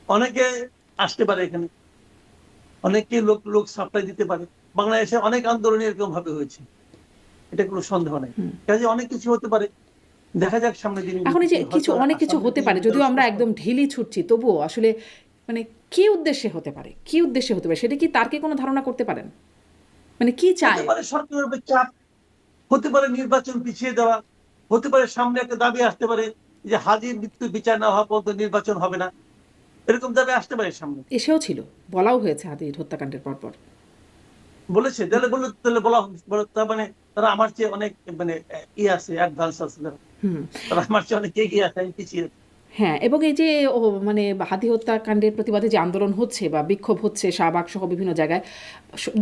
অনেকে আসতে পারে এখানে, অনেকে লোক সাপ্লাই দিতে পারে। বাংলাদেশে অনেক আন্দোলন এরকম ভাবে হয়েছে, এটা কোনো সন্দেহ নাই। কাজে অনেক কিছু হতে পারে, দেখা যাক সামনে দিন। এখন এই যে কিছু অনেক কিছু হতে পারে, যদিও আমরা একদম ঢিলি ছুটছি, তবুও আসলে মানে কি উদ্দেশ্যে হতে পারে, কি উদ্দেশ্যে হতে পারে সেটা কি তার কি কোনো ধারণা করতে পারেন? মানে কি চায়? হতে পারে সরকারের উপর চাপ, হতে পারে নির্বাচন পিছিয়ে দেওয়া, হতে পারে সামনে একটা দাবি আসতে পারে যে হাজির মৃত্যু বিচার না হওয়া পর্যন্ত নির্বাচন হবে না, এরকম দাবি আসতে পারে সামনে। এসেও ছিল, বলাও হয়েছে হাদির হত্যাকাণ্ডের পরপর। বলেছে, তাহলে বললো, তাহলে তার মানে তারা আমার চেয়ে অনেক মানে আছে, অ্যাডভান্স আছে, তারা আমার চেয়ে অনেক এগিয়ে আছে, আমি পিছিয়ে আছি। হ্যাঁ, এবং এই যে মানে হাদি হত্যাকাণ্ডের প্রতিবাদে যে আন্দোলন হচ্ছে বা বিক্ষোভ হচ্ছে শাহবাগ সহ বিভিন্ন জায়গায়,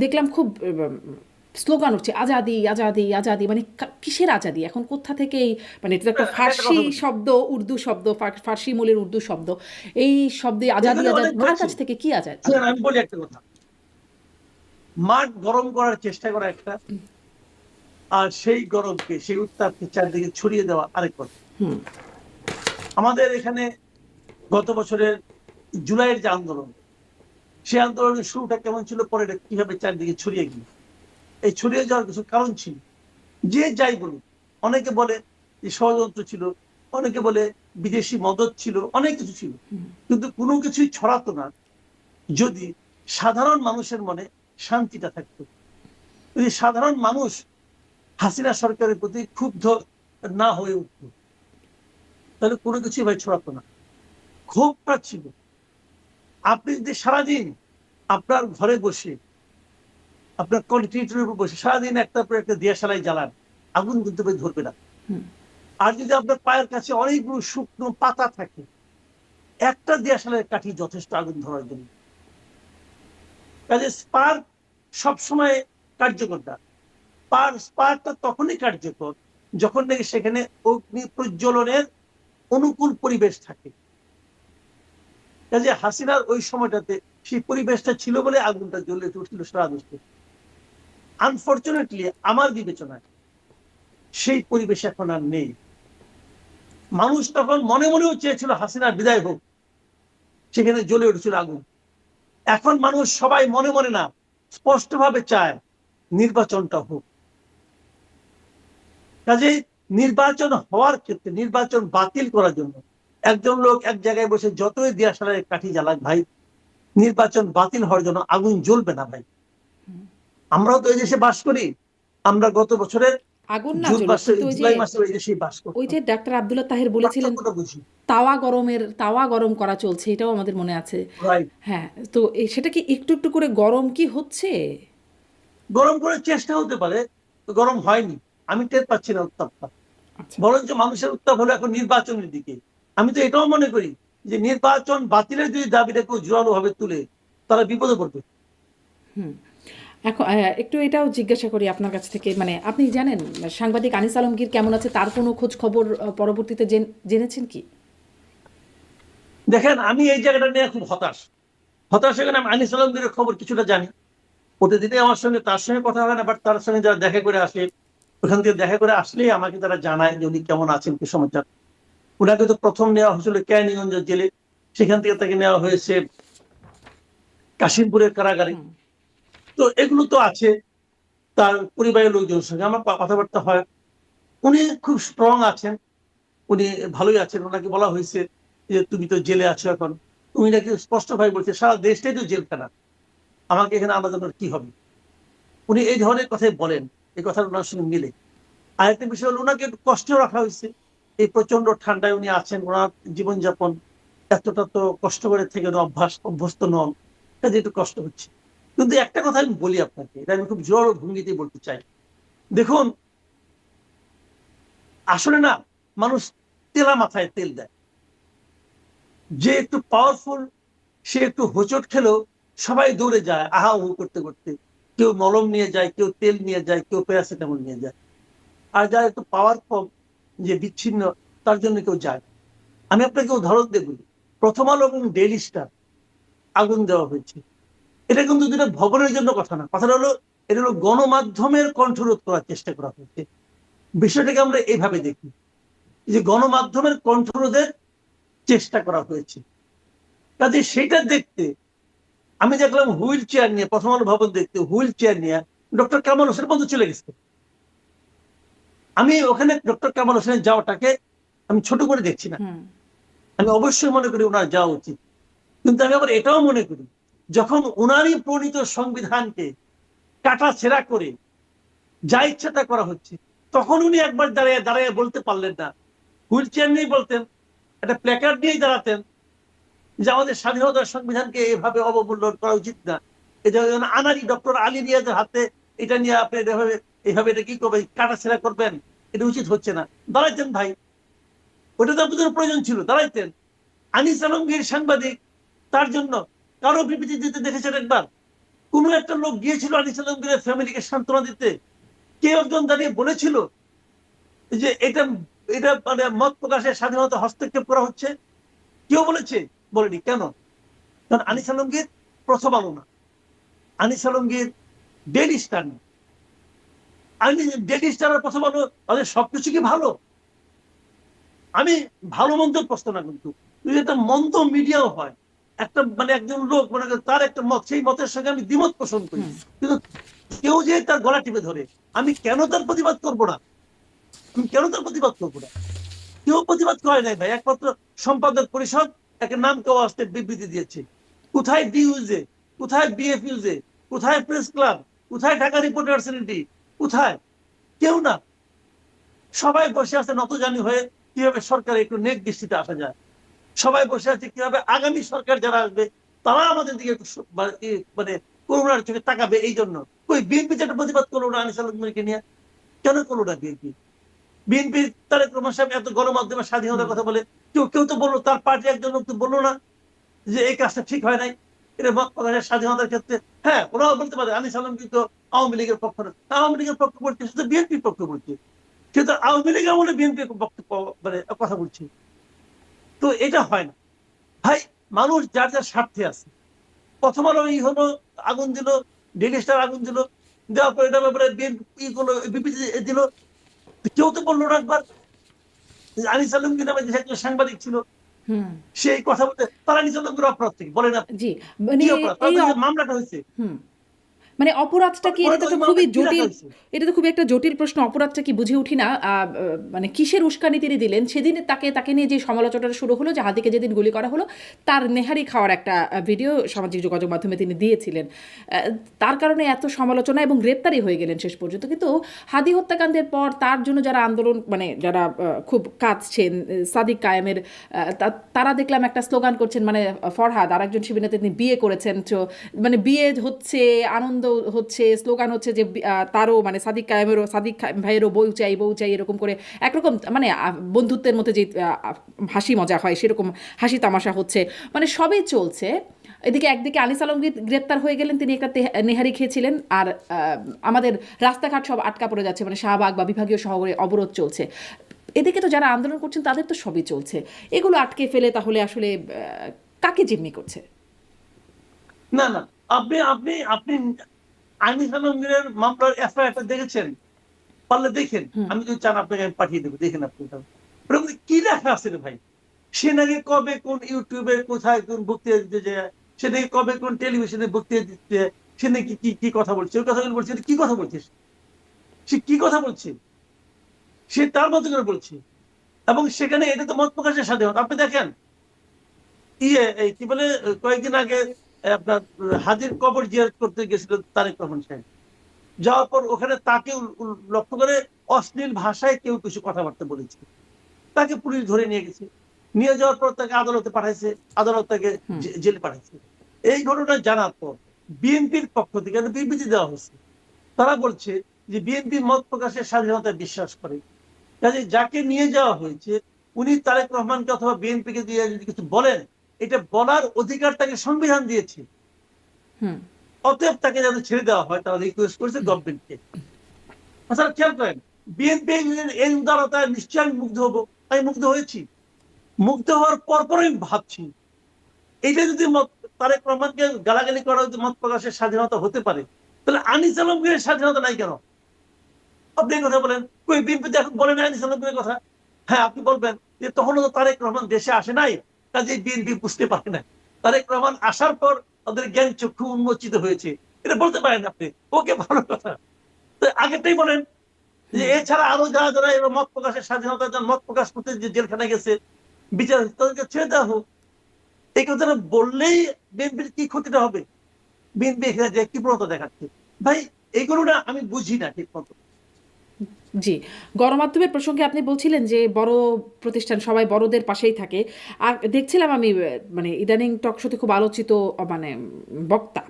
দেখলাম খুব স্লোগান উঠছে আজাদি আজাদি আজাদি। মানে কিসের আজাদি? এখন কোথা থেকে মানে এটা একটা ফার্সি শব্দ, উর্দু শব্দ, ফার্সি মূলের উর্দু শব্দ। এই শব্দে আজাদি আজাদি কার কাছ থেকে কি আজাদি? আমি বলি একটা কথা, মাঠ গরম করার চেষ্টা করা একটা, আর সেই গরমকে, সেই উত্তাপকে চারদিকে ছড়িয়ে দেওয়া আরেক কথা। আমাদের এখানে গত বছরের জুলাইয়ের যে আন্দোলন, সেই আন্দোলনের শুরুটা কেমন ছিল, পরে কিভাবে চারদিকে ছড়িয়ে গেল, এই ছড়িয়ে যাওয়ার কিছু কারণ ছিল। যে যাই বলুক, অনেকে বলে যে ষড়যন্ত্র ছিল, অনেকে বলে বিদেশি মদত ছিল, অনেক কিছু ছিল, কিন্তু কোনো কিছুই ছড়াতো না যদি সাধারণ মানুষের মনে শান্তিটা থাকতো। যদি সাধারণ মানুষ হাসিনা সরকারের প্রতি ক্ষুব্ধ না হয়ে উঠত, তাহলে কোনো কিছুই ভাই ছড়াতো না। ক্ষোভটা ছিল। আপনি যদি সারাদিন আপনার ঘরে বসে, আপনার কন্টিনিউটির উপর বসে সারাদিন একটা পর একটা দিয়াশালাই জ্বালান, আগুন কিন্তু ধরবে না। আর যদি আপনার পায়ের কাছে অনেকগুলো শুকনো পাতা থাকে, একটা দিয়াশালের কাঠি যথেষ্ট আগুন ধরার জন্য। কাজে স্পার্ক সবসময় কার্যকর না। স্পার্কটা তখনই কার্যকর যখন নাকি সেখানে অগ্নি প্রজ্বলনের অনুকূল পরিবেশ থাকে। কাজে হাসিনার ওই সময়টাতে সেই পরিবেশটা ছিল বলে আগুনটা জ্বলে উঠছিল সারা দেশে। আনফরচুনেটলি আমার বিবেচনায় সেই পরিবেশ এখন আর নেই। মানুষ তখন মনে মনেও চেয়েছিল হাসিনার বিদায় হোক, সেখানে জ্বলে উঠছিল আগুন। এখন মানুষ সবাই মনে মনে না, স্পষ্টভাবে চায় নির্বাচনটা হোক। কাজে নির্বাচন হওয়ার ক্ষেত্রে, নির্বাচন বাতিল করার জন্য একজন লোক এক জায়গায় বসে যতই দিয়াশালের কাঠি জ্বালাক ভাই, নির্বাচন বাতিল হওয়ার জন্য আগুন জ্বলবে না ভাই। আমরাও তো এই দেশে বাস করি, আমরা গত বছরের আগুন না জুলাই মাসে ওই দেশেই বাস করি। ওই যে ডাক্তার আব্দুল্লাহ তাহের বলেছিলেন তাওয়া গরম করা চলছে, এটাও আমাদের মনে আছে। হ্যাঁ, তো সেটা কি একটু একটু করে গরম কি হচ্ছে? গরম করার চেষ্টা হতে পারে, গরম হয়নি, আমি টের পাচ্ছি না উত্তাপটা। বরঞ্চ মানুষের উত্তাপ হলো এখন নির্বাচনের দিকে। আমি তো এটাও মনে করি যে নির্বাচন বাতিলের যদি দাবিটা কেউ জোরালো ভাবে তুলে, তারা বিপদে পড়বে। এখন একটু এটাও জিজ্ঞাসা করি আপনার কাছ থেকে, মানে আপনি জানেন সাংবাদিক আনিস আলমগীর কেমন আছে? তার কোনো খোঁজ খবর পরবর্তীতে জেনেছেন কি? দেখেন, আমি এই জায়গাটা নিয়ে খুব হতাশ। এখানে আমি আনিস আলমগীরের খবর কিছুটা জানি, প্রতিদিনই আমার সঙ্গে তার সঙ্গে কথা হয় না, বাট তার সঙ্গে যারা দেখা করে আসে, ওখান থেকে দেখা করে আসলেই আমাকে তারা জানায় যে উনি কেমন আছেন, কি সমাচার। উনাকে তো প্রথম নেওয়া হয়েছিল কেরানীগঞ্জ জেলে, সেখান থেকে তাকে নেওয়া হয়েছে কাশিমপুরের কারাগারে। তো এগুলো তো আছে। তার পরিবারের লোকজনের সঙ্গে আমার কথাবার্তা হয়, উনি খুব স্ট্রং আছেন, উনি ভালোই আছেন। ওনাকে বলা হয়েছে যে তুমি তো জেলে আছো এখন, তুমি নাকি স্পষ্টভাবে বলছে সারা দেশটাই তো জেলখানা, আমাকে এখানে আনা জানার কি হবে। উনি এই ধরনের কথাই বলেন, এই কথা ওনার সঙ্গে মিলে। আরেকটা বিষয় হলো ওনাকে একটু কষ্টেও রাখা হয়েছে, এই প্রচন্ড ঠান্ডায় উনি আছেন, ওনার জীবনযাপন এতটা তো কষ্ট করে থেকে অভ্যস্ত নন, কাজে একটু কষ্ট হচ্ছে। কিন্তু একটা কথা আমি বলি আপনাকে, এটা আমি খুব জোর ভঙ্গিতে বলতে চাই। দেখুন, আসলে না, মানুষ তেলা মাথায় তেল দেয়। যে একটু পাওয়ারফুল, সে একটু হোঁচট খেলেও সবাই দৌড়ে যায় আহা হু করতে করতে। কেউ মলম নিয়ে যায়, কেউ তেল নিয়ে যায়, কেউ প্যারাসিটামল নিয়ে যায়। আর যারা একটু পাওয়ার কম, যে বিচ্ছিন্ন, তার জন্য কেউ যায় না। আমি আপনাকে উদাহরণ দিয়ে বলি, প্রথম আলো এবং ডেইলি স্টার আগুন দেওয়া হয়েছে। এটা কিন্তু দুটা ভবনের জন্য কথা না, কথাটা হলো এটা হলো গণমাধ্যমের কণ্ঠরোধ করার চেষ্টা করা হয়েছে। বিষয়টাকে আমরা এইভাবে দেখি যে গণমাধ্যমের কণ্ঠরোধের চেষ্টা করা হয়েছে। কাজে সেটা দেখতে আমি দেখলাম হুইল চেয়ার নিয়ে, প্রথম আলো ভবন দেখতে হুইল চেয়ার নিয়ে ডক্টর কামাল হোসেন পর্যন্ত চলে গেছে। আমি ওখানে ডক্টর কামাল হোসেনের যাওয়াটাকে আমি ছোট করে দেখছি না, আমি অবশ্যই মনে করি ওনার যাওয়া উচিত। কিন্তু আমি আবার এটাও মনে করি, যখন ওনারই প্রণীত সংবিধানকে কাটা ছেঁড়া করে যা ইচ্ছাটা করা হচ্ছে, তখন উনি একবার দাঁড়িয়ে দাঁড়িয়ে বলতে পারলেন না, হুইল চেয়ার নিয়েই বলতেন, একটা প্ল্যাকার্ড নিয়েই দাঁড়াতেন যে আমাদের স্বাধীনতার সংবিধানকে এভাবে অবমূল্যায়ন করা উচিত না। এটা আনারি ডক্টর আলী রিয়াজের হাতে এটা নিয়ে আপনি এইভাবে এটা কি করবেন, কাটাছেড়া করবেন, এটা উচিত হচ্ছে না। দাঁড়াইতেন ভাই, ওটা তো আপনাদের প্রয়োজন ছিল, দাঁড়াইতেন। আনিস আলমগীর সাংবাদিক, তার জন্য কারো বিবৃতি দিতে দেখেছেন একবার? কোন একটা লোক গিয়েছিল আনিস আলমগীরের ফ্যামিলিকে সান্ত্বনা দিতে? কেউ একজন দাঁড়িয়ে বলেছিল যে এটা এটা মানে মত প্রকাশের স্বাধীনতা হস্তক্ষেপ করা হচ্ছে? কেউ বলেছে? বলেনি। কেন? কারণ আনিস আলমগীর প্রথম আলো না, আনিস আলমগীর ডেইলি স্টার না। ডেইলি স্টার আর প্রথম আলো, তাদের সবকিছু কি ভালো? আমি ভালো মন্দ প্রশ্ন না, কিন্তু যদি একটা মন্দ মিডিয়াও হয়, একটা মানে একজন লোক মনে করে তার একটা মত, সেই মতের সঙ্গে আমি দ্বিমত পোষণ করি, কিন্তু কেউ যে তার গলা টিপে ধরে, আমি কেন তার প্রতিবাদ করবো না? আমি কেন তার প্রতিবাদ করবো না? কেউ প্রতিবাদ করে নাই ভাই, একমাত্র সম্পাদক পরিষদ একটা নাম কেউ আসতে বিবৃতি দিয়েছে। কোথায় ডিইউজে, কোথায় বিএফইউজে, কোথায় প্রেস ক্লাব, কোথায় ঢাকা রিপোর্টার্স ইউনিটি, কোথায়? কেউ না। সবাই বসে আছে নতজানি হয়ে কিভাবে সরকার একটু নেক দৃষ্টিতে আসা যায়। সবাই বসে আছে কিভাবে আগামী সরকার যারা আসবে তারা আমাদের দিকে একটু মানে করুণার চোখে তাকাবে। এই জন্য ওই বিএনপি যেটা প্রতিবাদ করলো না আনিস আলমগীরকে নিয়ে, কেন করলো না বিএনপি? বিএনপি তারেক রহমান সাহেব এত গণমাধ্যমের স্বাধীনতার কথা বলে, কেউ তো বললো, তার পার্টি একজন লোক তো বললো না যে এই কাজটা ঠিক হয় নাই, এটা মত প্রকাশের স্বাধীনতার ক্ষেত্রে? হ্যাঁ, ওরাও বলতে পারে আনিস আলমগীর তো আওয়ামী লীগের পক্ষ না, আওয়ামী লীগের পক্ষ বলছে, সে তো বিএনপির পক্ষ বলছে, কিন্তু আওয়ামী লীগ আমলে বিএনপি বক্তব্য মানে কথা বলছে। তো এটা হয় না ভাই। মানুষ যার যার স্বার্থে আছে। প্রথম আলো এই হলো আগুন দিল, ডেইলি স্টার আগুন দিল, দেওয়ার পরে এটা ব্যাপারে বিএনপি বিবৃতি দিল। কেউ তো বললো না একবার আনিস আলমগীর নামে যে একজন সাংবাদিক ছিল, সেই কথা বলতে তারা আনিস আলমগীর অপরাধ থেকে বলেন আপনি? জি, মানে কি অপরাধ? মামলাটা হয়েছে, মানে অপরাধটা কি? এটা তো খুবই জটিল, এটা তো খুবই একটা জটিল প্রশ্ন। অপরাধটা কি বুঝে উঠি না। মানে কিসের উস্কানি তিনি দিলেন? সেদিন তাকে নিয়ে যে সমালোচনাটা শুরু হলো, যে হাদিকে যেদিন গুলি করা হলো, তার নেহারি খাওয়ার একটা ভিডিও সামাজিক যোগাযোগ মাধ্যমে তিনি দিয়েছিলেন। তার কারণে এত সমালোচনা এবং গ্রেপ্তারি হয়ে গেলেন শেষ পর্যন্ত। কিন্তু হাদি হত্যাকাণ্ডের পর তার জন্য যারা আন্দোলন, মানে যারা খুব কাঁদছেন, সাদিক কায়েমের, তারা দেখলাম একটা স্লোগান করছেন, মানে ফরহাদ আর একজন শিবির নেতা, তিনি বিয়ে করেছেন, তো মানে বিয়ে হচ্ছে, আনন্দ হচ্ছে, স্লোগান হচ্ছে যে তারও, মানে সাদিক ভাইয়েরও বউ চাই, এরকম করে একরকম মানে বন্ধুত্বের মধ্যে যে হাসি মজা হয় সেরকম হাসি তামাশা হচ্ছে, মানে সবই চলছে। এদিকে একদিকে আনিস আলমগীর গ্রেপ্তার হয়ে গেলেন, তিনি একটা নেহারি খেয়েছিলেন, আর আমাদের রাস্তাঘাট সব আটকা পড়ে যাচ্ছে, মানে শাহবাগ বা বিভাগীয় শহরে অবরোধ চলছে। এদিকে তো যারা আন্দোলন করছেন তাদের তো সবই চলছে। এগুলো আটকে ফেলে তাহলে আসলে কাকে জিম্মি করছে? না না, আপনি আপনি আপনি আনিস আলমগীরের মামলার এফআইআরটা দেখেছেন? পারলে দেখেন, আমি যদি চান আপনাকে আমি পাঠিয়ে দেবো, দেখেন আপনি। ওটার মধ্যে কি লেখা আছে রে ভাই? সে নাকি কবে কোন ইউটিউবে কোথায় কোন বক্তৃতা দিতে যায়, সে নাকি কবে কোন টেলিভিশনে বক্তৃতা দিতে, সে নাকি কি কি কথা বলছে, ওই কথাগুলো বলছে। কি কথা বলছিস? সে কি কথা বলছে? সে তার মতো করে বলছে, এবং সেখানে এটা তো মত প্রকাশের স্বাধীনতা। আপনি দেখেন এই কি বলে, কয়েকদিন আগে আপনার হাজির কবর জিয়ারত করতে গেছিল তারেক রহমান সাহেব, যাওয়ার পর ওখানে তাকে লক্ষ্য করে অশ্লীল ভাষায় কেউ কিছু কথাবার্তা বলেছে। তাকে পুলিশ ধরে নিয়ে গেছে, নিয়ে যাওয়ার পর তাকে আদালতে পাঠাইছে, আদালত তাকে জেলে পাঠাইছে। এই ঘটনা জানার পর বিএনপির পক্ষ থেকে বিবৃতি দেওয়া হয়েছে। তারা বলছে যে বিএনপি মত প্রকাশের স্বাধীনতায় বিশ্বাস করে, কাজে যাকে নিয়ে যাওয়া হয়েছে উনি তারেক রহমানকে অথবা বিএনপিকে দিয়ে যদি কিছু বলেন, এটা বলার অধিকার তাকে সংবিধান দিয়েছে, অতএব তাকে যেন ছেড়ে দেওয়া হয়। তারা রিকোয়েস্ট করেছে গভর্নমেন্টকে। আসলে খেয়াল করেন, বিএনপি এই উদারতায় নিশ্চয়ই আমি মুগ্ধ হবো, আমি মুগ্ধ হয়েছি। মুগ্ধ হওয়ার পরপরই আমি ভাবছি, এইটা যদি তারেক রহমানকে গালাগালি করা যদি মত প্রকাশের স্বাধীনতা হতে পারে, তাহলে আনিস আলমগীরের স্বাধীনতা নাই কেন? আপনি কথা বলেন, কই বিএনপি এখন বলেন আনিস আলমগীরের কথা? হ্যাঁ, আপনি বলবেন যে তখনও তো তারেক রহমান দেশে আসে নাই, কাজে বিএনপি বুঝতে পারে না। তারেক রহমান আসার পর তাদের জ্ঞান চক্ষু উন্মোচিত হয়েছে, এটা বলতে পারেন আপনি। ওকে, ভালো কথা। তো আগেরটাই বলেন যে এছাড়া আরো যারা যারা এবার মত প্রকাশের স্বাধীনতা, মত প্রকাশ করতে যে জেলখানায় গেছে, বিচার তাদেরকে ছেড়ে দেওয়া হোক। এই কথাটা বললেই বিএনপির কি ক্ষতিটা হবে? বিএনপি এখানে যে কি প্রবণতা দেখাচ্ছে, ভাই এইগুলো না আমি বুঝি না ঠিক মতো। জি, গণমাধ্যমের প্রসঙ্গে আপনি বলছিলেন যে বড় প্রতিষ্ঠান সবাই বড়দের পাশেই থাকে। আর দেখছিলাম আমি মানে ইদানিং টকশোতে খুব আলোচিত মানে বক্তা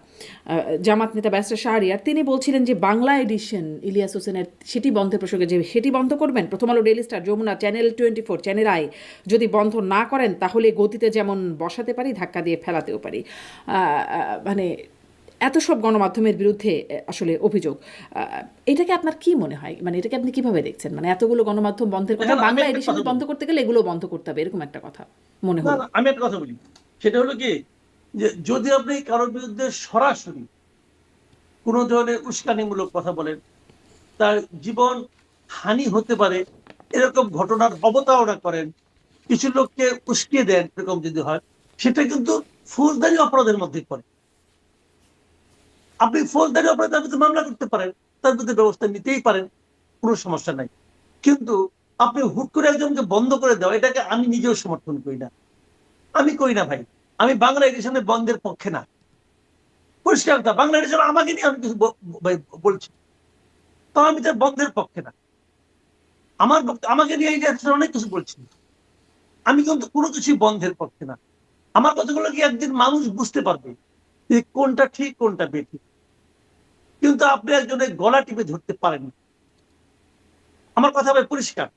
জামাত নেতা ব্যারিস্টার শাহরিয়ার, তিনি বলছিলেন যে বাংলা এডিশন ইলিয়াস হোসেনের সেটি বন্ধের প্রসঙ্গে যে সেটি বন্ধ করবেন। Prothom Alo, Daily Star, Jamuna, Channel 24, Channel I যদি বন্ধ না করেন তাহলে গতিতে যেমন বসাতে পারি ধাক্কা দিয়ে ফেলাতেও পারি। মানে এত সব গণমাধ্যমের বিরুদ্ধে আসলে অভিযোগ, এটাকে আপনার কি মনে হয়? মানে এটাকে আপনি কিভাবে দেখছেন? মানে এতগুলো গণমাধ্যম বন্ধের কথা, বাংলা এডিশন বন্ধ করতে গেলে এগুলো বন্ধ করতে হবে, এরকম একটা কথা মনে হয়। আমি একটা কথা বলি, সেটা হলো কি, যে যদি আপনি কারোর বিরুদ্ধে সরাসরি কোন ধরনের উস্কানিমূলক কথা বলেন, তার জীবন হানি হতে পারে এরকম ঘটনার অবতারণা করেন, কিছু লোককে উস্কিয়ে দেন, এরকম যদি হয়, সেটা কিন্তু ফৌজদারি অপরাধের মধ্যে পড়ে। আপনি ফৌজদারি অপরাধের বিরুদ্ধে মামলা করতে পারেন, তার বিরুদ্ধে ব্যবস্থা নিতেই পারেন, কোনো সমস্যা নাই। কিন্তু আপনি হুট করে একজনকে বন্ধ করে দেওয়া, এটাকে আমি নিজেও সমর্থন করি না। আমি করি না ভাই। আমি বাংলা এডিশনে বন্ধের পক্ষে না, পরিষ্কার কথা। বাংলা এডিশন আমাকে নিয়ে আমি কিছু বলছি, তো আমি তার বন্ধের পক্ষে না। আমাকে নিয়ে অনেক কিছু বলছি, আমি কিন্তু কোনো কিছুই বন্ধের পক্ষে না। আমার কথাগুলো কি একদিন মানুষ বুঝতে পারবে যে কোনটা ঠিক কোনটা বেঠিক, কিন্তু আপনি একজনের গলা টিপে ধরতে পারেন। আমার কথা ভাই পরিষ্কার।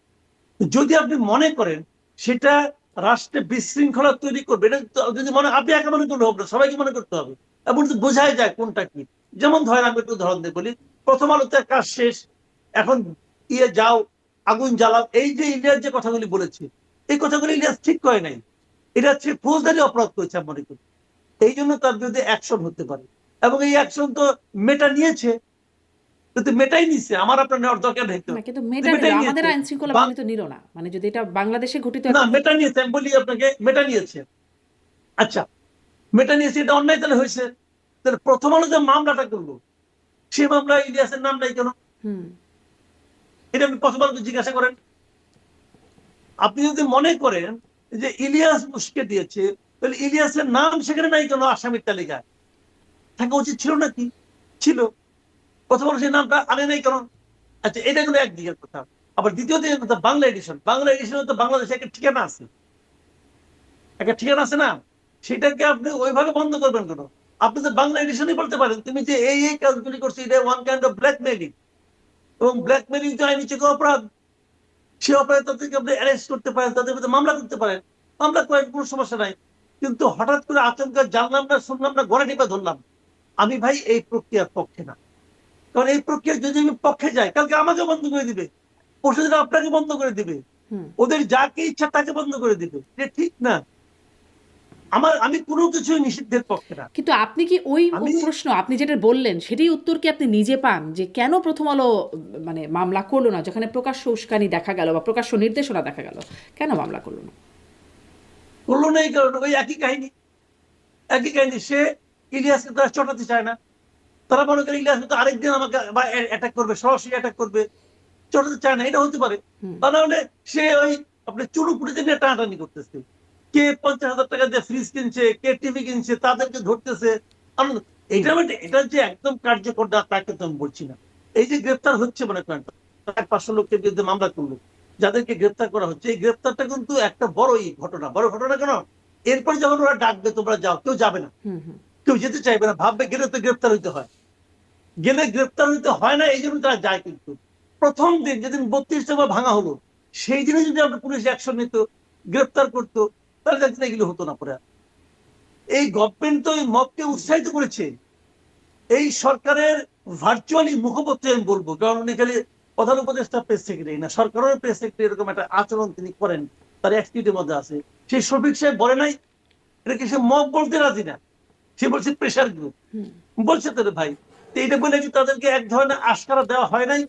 যদি আপনি মনে করেন সেটা রাষ্ট্রে বিশৃঙ্খলা তৈরি করবে, এটা যদি মনে, আপনি একা মনে করলে হবে না, সবাইকে মনে করতে হবে এবং বোঝাই যায় কোনটা কি। যেমন ধরেন, আমি একটু উদাহরণ দিয়ে বলি, প্রথম আলোতে কাজ শেষ, এখন যাও আগুন জ্বালাও, এই যে ইলিয়াস যে কথাগুলি বলেছে, এই কথাগুলি ইলিয়াস ঠিক করে নাই, এটা হচ্ছে ফৌজদারি অপরাধ করেছে আমি মনে করি। এই জন্য তার বিরুদ্ধে অ্যাকশন হতে পারে, এবং এই অ্যাকশন তো মেটা নিয়েছে, কিন্তু মেটাই নিচ্ছে, আমার আপনার নেওয়ার দরকার নেই। কিন্তু আমাদের আইন শৃঙ্খলা বাহিনী তো নিল না, মানে যদি এটা বাংলাদেশে ঘটিত না, মেটা নিয়েছে, আমি বলি আপনাকে, মেটা নিয়েছে। আচ্ছা, মেটা নিয়েছে, এটা অন্যায় তাহলে হয়েছে। তাহলে প্রথম আলো যে মামলাটা করলো, সে মামলা ইলিয়াসের নাম নাই কেন? এটা আপনি প্রথম আলোকে জিজ্ঞাসা করেন। আপনি যদি মনে করেন যে ইলিয়াস মুশকে দিয়েছে, তাহলে ইলিয়াসের নাম সেখানে নাই কেন আসামির তালিকায়? থাকা উচিত ছিল নাকি? ছিল। প্রথম আলো সেই নামটা আনে নাই কেন? আচ্ছা, এটা কিন্তু একদিকের কথা। আবার দ্বিতীয় দিকের কথা, বাংলা এডিশন। বাংলা এডিশনে তো বাংলাদেশে একটা ঠিকানা আছে, একটা ঠিকানা আছে না? সেটাকে আপনি ওইভাবে বন্ধ করবেন কেন? আপনি তো বাংলা এডিশনই বলতে পারেন, তুমি যে এই কাজগুলি করছো, এটা ওয়ান কাইন্ড অফ ব্ল্যাকমেইলিং, এবং ব্ল্যাকমেইলিং তো আইনি চোখে অপরাধ। সে অপরাধ তাদেরকে আপনি অ্যারেস্ট করতে পারেন, তাদের বিরুদ্ধে মামলা করতে পারেন, মামলা করেন, কোনো সমস্যা নাই। কিন্তু হঠাৎ করে আচমকা জানলাম না, শুনলাম না, গলা টিপে ধরলাম, আমি ভাই এই প্রক্রিয়ার পক্ষে না। কারণ এই প্রক্রিয়া যদি আমি পক্ষে যাই, কালকে আমাকে বন্ধ করে দিবে, পরশুদিন আপনাকে বন্ধ করে দিবে, ওদের যাকে ইচ্ছা তাকে বন্ধ করে দিবে, এটা ঠিক না। আমি কোনো কিছুই নিষিদ্ধের পক্ষে না। কিন্তু আপনি কি ওই প্রশ্ন আপনি যেটা বললেন সেটাই উত্তর কি আপনি নিজে পান, যে কেন প্রথম আলো মানে মামলা করলো না যেখানে প্রকাশ্য উস্কানি দেখা গেল বা প্রকাশ্য নির্দেশনা দেখা গেল? কেন মামলা করলো না? করলো না এই কারণে, ওই একই কাহিনী, একই কাহিনী। সে ইলিয়াসকে তারা চটাতে চায় না। তারা মনে করে ইলিয়াস তো আরেকদিন আমাকে অ্যাটাক করবে, সরাসরি অ্যাটাক করবে, চটাতে চায় না। এটা হতে পারে। তা না হলে সে ওই আপনার চুরুপুরিতে নিয়ে টানাটানি করতেছে, কে 50,000 টাকা দিয়ে ফ্রিজ কিনছে, কে টিভি কিনছে, তাদেরকে ধরতেছে। এটা যে একদম কার্যকর না তাকে তো আমি বলছি না। এই যে গ্রেপ্তার হচ্ছে, মনে করেন 500 লোকের বিরুদ্ধে মামলা করলো, যাদেরকে গ্রেপ্তার করা হচ্ছে, এই গ্রেপ্তারটা কিন্তু একটা বড় ঘটনা কেন, এরপর যখন ওরা ডাকবে তোমরা যাও, কেউ যাবে না, কেউ যেতে চাইবে না, ভাববে গেলে তো গ্রেপ্তার হইতে হয়, গেলে গ্রেপ্তার হইতে হয় না, এই জন্য তারা যায়। কিন্তু প্রথম দিন যেদিন 32 দফা ভাঙা হলো, সেই দিনে যদি আমরা পুলিশ অ্যাকশন নিত, গ্রেপ্তার করতো, তাহলে দেখতে এগুলো হতো না। পরে এই গভর্নমেন্ট তো এই মবকে উৎসাহিত করেছে, এই সরকারের ভার্চুয়ালি মুখপত্র আমি বলবো, কারণ উনি খালি প্রধান উপদেষ্টা প্রেস সেক্রেটারি না, সরকারের প্রেস সেক্রেটারি এরকম একটা আচরণ তিনি করেন, তার অ্যাক্টিভিটির মধ্যে আছে। সেই শফিক সাহেব বলে নাই এটাকে সে মব বলতে রাজি না, সে বলছে প্রেশার গ্রুপ। বলছে তো ভাই, এইটা বলে কি তাদেরকে এক ধরনের আশকারা দেওয়া হয় নাই?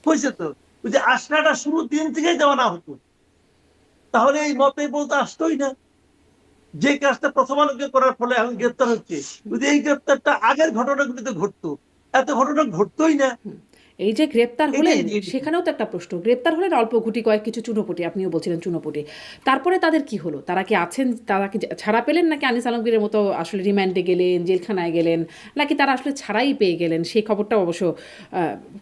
হয়েছে তো। ওই যে আশকারাটা শুরু দিন থেকেই দেওয়া না হতো, তাহলে এই মতে বলতে আসতোই না। যে কাজটা প্রথম আলোকে করার ফলে এখন গ্রেপ্তার হচ্ছে, যদি এই গ্রেপ্তারটা আগের ঘটনাগুলিতে ঘটতো, এত ঘটনা ঘটতোই না। এই যে গ্রেপ্তার হলেন, সেখানেও তো একটা প্রশ্ন, গ্রেপ্তার হলেন অল্প গুটি কয়েক কিছু চুনোপুটি, আপনিও বলছিলেন চুনোপুটি, তারপরে তাদের কি হলো? তারা কি আছেন, তারা কি ছাড়া পেলেন, নাকি আনিস আলমগীরের মতো আসলে রিমান্ডে গেলেন, জেলখানায় গেলেন, নাকি তারা আসলে ছাড়াই পেয়ে গেলেন? সেই খবরটা অবশ্য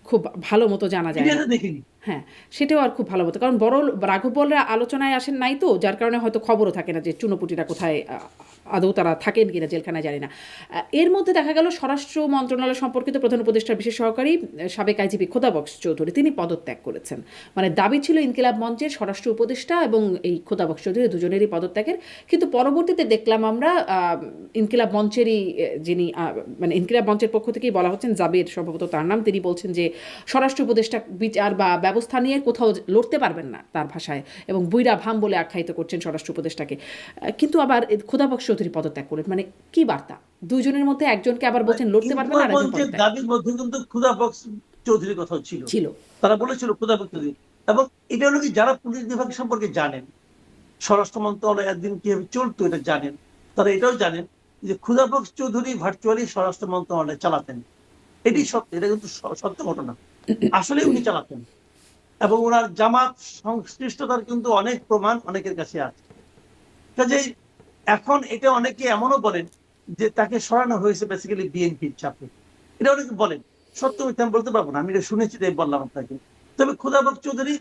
খুব ভালো মতো জানা যায় না। দেখিনি। হ্যাঁ, সেটাও আর খুব ভালো মতো, কারণ বড় রাঘব বলরা আলোচনায় আসেন নাই তো, যার কারণে হয়তো খবরও থাকে না যে চুনোপুটিরা কোথায়, আদৌ তারা থাকেন কিনা জেলখানায় জানি না। এর মধ্যে দেখা গেল স্বরাষ্ট্র মন্ত্রণালয় সম্পর্কিত প্রধান উপদেষ্টার বিশেষ সহকারী সাবেক আইজিপি খোদাবক্স চৌধুরী তিনি পদত্যাগ করেছেন। মানে দাবি ছিল ইনকিলাব মঞ্চের স্বরাষ্ট্র উপদেষ্টা এবং এই খোদাবক্স চৌধুরী দুজনেরই পদত্যাগের, কিন্তু পরবর্তীতে দেখলাম আমরা ইনকিলাব মঞ্চেরই যিনি মানে ইনকিলাব মঞ্চের পক্ষ থেকেই বলা হচ্ছেন, জাবির সম্ভবত তার নাম, তিনি বলছেন যে স্বরাষ্ট্র উপদেষ্টা বিচার বা ব্যবস্থা নিয়ে কোথাও লড়তে পারবেন না তার ভাষায়, এবং বুইরা ভাম বলে আখ্যায়িত করছেন স্বরাষ্ট্র উপদেষ্টাকে। কিন্তু আবার খোদাবক্স চৌধুরী পদত্যাগ করলেন, মানে কি বার্তা? দুইজনের মধ্যে একজনকে আবার বলছেন লড়তে পারবেন না, আরেকজন পদত্যাগ। দাবির মধ্যে কিন্তু খোদাবক্স চৌধুরীর কথা ছিল, তারা বলেছিল খোদাবক্স চৌধুরী। এবং এটা হলো কি, যারা পুলিশ বিভাগ সম্পর্কে জানেন, স্বরাষ্ট্র মন্ত্রণালয় একদিন কিভাবে চলতো এটা জানেন, তারা এটাও জানেন যে খোদাবক্স চৌধুরী ভার্চুয়ালি স্বরাষ্ট্র মন্ত্রণালয় চালাতেন। এটি সত্য, এটা কিন্তু সত্য ঘটনা, আসলে উনি চালাতেন। এবং ওনার জামাত সংশ্লিষ্টতার কিন্তু অনেক প্রমাণ অনেকের কাছে আছে। কাজেই এখন এটা অনেকে এমনও বলেন যে তাকে সরানো হয়েছে বেসিক্যালি বিএনপির চাপে, এটা অনেকে বলেন। সত্য মিথ্যা আমি বলতে পারবো না, আমি এটা শুনেছি তাই বললাম আপনাকে। তবে খোদাবক্স চৌধুরী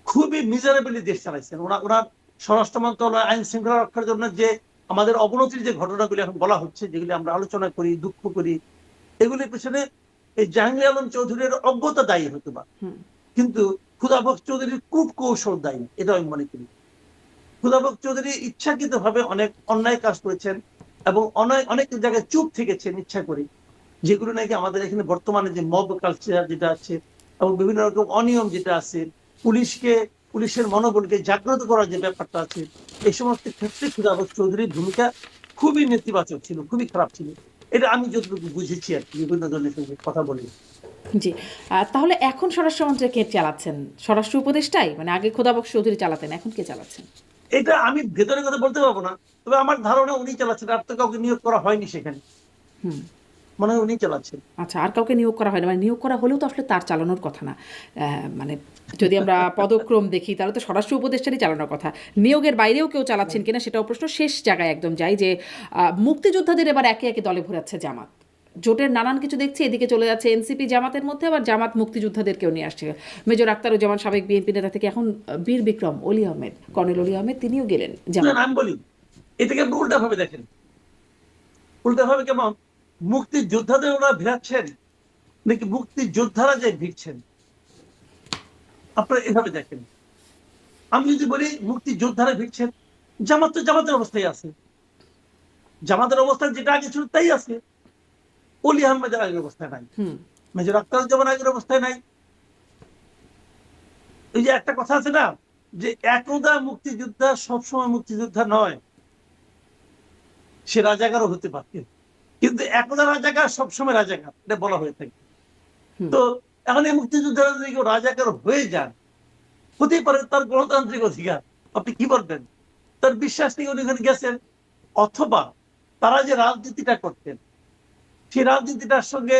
খুবই মিজারেবলি দেশ চালাইছেন। ওনার স্বরাষ্ট্র মন্ত্রণালয় আইন শৃঙ্খলা রক্ষার জন্য যে আমাদের অবনতির যে ঘটনাগুলি এখন বলা হচ্ছে, যেগুলি আমরা আলোচনা করি, দুঃখ করি, এগুলির পেছনে এই জাহাঙ্গীর আলম চৌধুরীর অজ্ঞতা দায়ী হতে পারে, কিন্তু খোদাবক্স চৌধুরীর কূটকৌশল দায়ী, এটা আমি মনে করি। খোদাবক্স চৌধুরী ইচ্ছাকৃতভাবে অনেক অন্যায় কাজ করেছেন এবং অনেক জায়গায় চুপ থেকেছেন ইচ্ছা করে, যেগুলো নাকি আমাদের এখানে বর্তমানে যে মব কালচার যেটা আছে এবং বিভিন্ন রকম অনিয়ম যেটা আছে, পুলিশের মনোবলকে জাগ্রত করার যে ব্যাপারটা আছে, এই সমস্ত ক্ষেত্রে খোদাবক্স চৌধুরীর ভূমিকা খুবই নেতিবাচক ছিল, খুবই খারাপ ছিল। এটা আমি যতটুকু বুঝেছি আর কি, বিভিন্ন জনের সঙ্গে কথা বলি। জি, তাহলে এখন স্বরাষ্ট্রমন্ত্রী কে চালাচ্ছেন? স্বরাষ্ট্র উপদেষ্টাই? মানে আগে খোদাবক্স চৌধুরী চালাতেন, এখন কে চালাচ্ছেন? এটা আমি ভেতরের কথা বলতে পারবো না, তবে আমার ধারণা উনি চালাচ্ছেন, আর তো কাউকে নিয়োগ করা হয়নি সেখানে, মনে হয় উনি চালাচ্ছেন। আচ্ছা, আর কাউকে নিয়োগ করা হয় না? মানে নিয়োগ করা হলেও তো আসলে তার চালানোর কথা না। মানে যদি আমরা পদক্রম দেখি তাহলে তো স্বরাষ্ট্র উপদেষ্টারই চালানোর কথা। নিয়োগের বাইরেও কেউ চালাচ্ছেন কিনা সেটাও প্রশ্ন। শেষ জায়গায় একদম যাই যে মুক্তিযোদ্ধাদের এবার একে একে দলে ভরাচ্ছে জামাত। জোটের নানান কিছু দেখছি, এদিকে চলে যাচ্ছে এনসিপি জামাতের মধ্যে, আবার জামাত মুক্তিযোদ্ধাদেরকেও নিয়ে আসছে। মেজর আখতারুজ্জামান সাবেক বিএনপি নেতা থেকে এখন বীর বিক্রম অলি আহমেদ, কর্নেল অলি আহমেদ, তিনিও গেলেন জামাত। আমি বলি এটাকে উল্টা ভাবে দেখেন। উল্টা ভাবে কেমন? মুক্তিযোদ্ধাদের ওরা ভিড়াচ্ছেন নাকি মুক্তিযোদ্ধারা যে ভিড়ছেন? আপনারা এভাবে দেখেন। আমি যদি বলি মুক্তিযোদ্ধারা ভিড়ছেন, জামাত তো জামাতের অবস্থায় আছে, জামাতের অবস্থান যেটা আগে ছিল তাই আছে। অলি আহমেদের আগের অবস্থায় নাই, মেজর আখতারুজ্জামান আগের অবস্থায় নাই। এই যে একটা কথা আছে না, যে একদা মুক্তিযোদ্ধা সবসময় মুক্তিযোদ্ধা নয়, সে রাজাকারও হতে পারে, কিন্তু একদা রাজাকার সবসময় রাজাকার, এটা বলা হয়ে থাকে। তো এখন এই মুক্তিযোদ্ধারা যদি কেউ রাজাকার হয়ে যান, হতেই পারে, তার গণতান্ত্রিক অধিকার, আপনি কি বলবেন? তার বিশ্বাস থেকে উনি ওখানে গেছেন। অথবা তারা যে রাজনীতিটা করতেন, সেই রাজনীতিটার সঙ্গে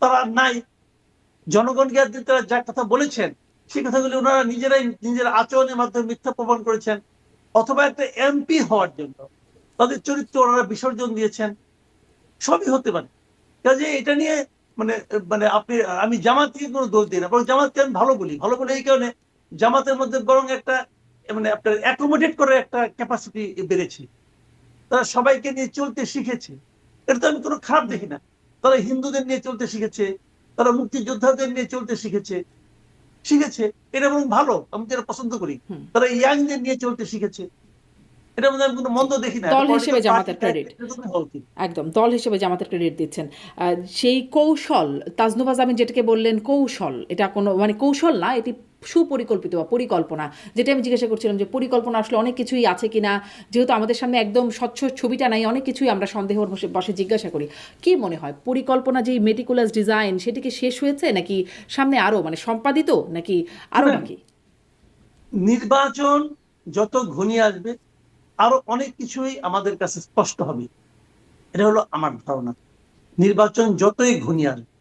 তারা নাই, জনগণকে তারা যা কথা বলেছেন সেই কথাগুলি ওনারা নিজের আচরণের মাধ্যমে মিথ্যা প্রমাণ করেছেন, অথবা একটা এমপি হওয়ার জন্য তাদের চরিত্র ওনারা বিসর্জন দিয়েছেন, সবই হতে পারে। কাজে এটা নিয়ে মানে মানে আমি জামাতকে কোনো দোষ দিই না, বরং জামাতকে আমি ভালো বলি এই কারণে জামাতের মধ্যে বরং একটা মানে আপনার অ্যাকোমোডেট করার একটা ক্যাপাসিটি বেড়েছে। তারা সবাইকে নিয়ে চলতে শিখেছে। এটা তো আমি কোনো খারাপ দেখি না। তারা হিন্দুদের নিয়ে চলতে শিখেছে, তারা মুক্তিযোদ্ধাদের নিয়ে চলতে শিখেছে। এটা বরং ভালো, আমি যেটা পছন্দ করি। তারা ইয়াংদের নিয়ে চলতে শিখেছে। এটা মধ্যে আমি কোনো মন্দ দেখি না। দল হিসেবে পলিটিক্যাল পার্টি জামাতের ক্রেডিট, এরকমই হওয়া উচিত। একদম দল হিসেবে জামাতের ক্রেডিট দিচ্ছেন। সেই কৌশল, তাজনুবাজ আমিন যেটাকে বললেন কৌশল, এটা কোনো মানে কৌশল না, এটি সুপরিকল্পিত বা পরিকল্পনা। যেটা আমি জিজ্ঞাসা করছিলাম যে পরিকল্পনা আসলে অনেক কিছুই আছে কিনা, যেহেতু আমাদের সামনে একদম স্বচ্ছ ছবিটা নাই, অনেক কিছুই আমরা সন্দেহর বসে জিজ্ঞাসা করি। কি মনে হয়, পরিকল্পনা যেই মেটিকুলাস ডিজাইন, সেটি কি শেষ হয়েছে, নাকি সামনে আরও মানে সম্পাদিত, নাকি আরও বাকি? নির্বাচন যত ঘনিয়ে আসবে আরো অনেক কিছুই আমাদের কাছে স্পষ্ট হবে, এটা হলো আমার ধারণা। নির্বাচন যতই ঘনিয়ে আসবে,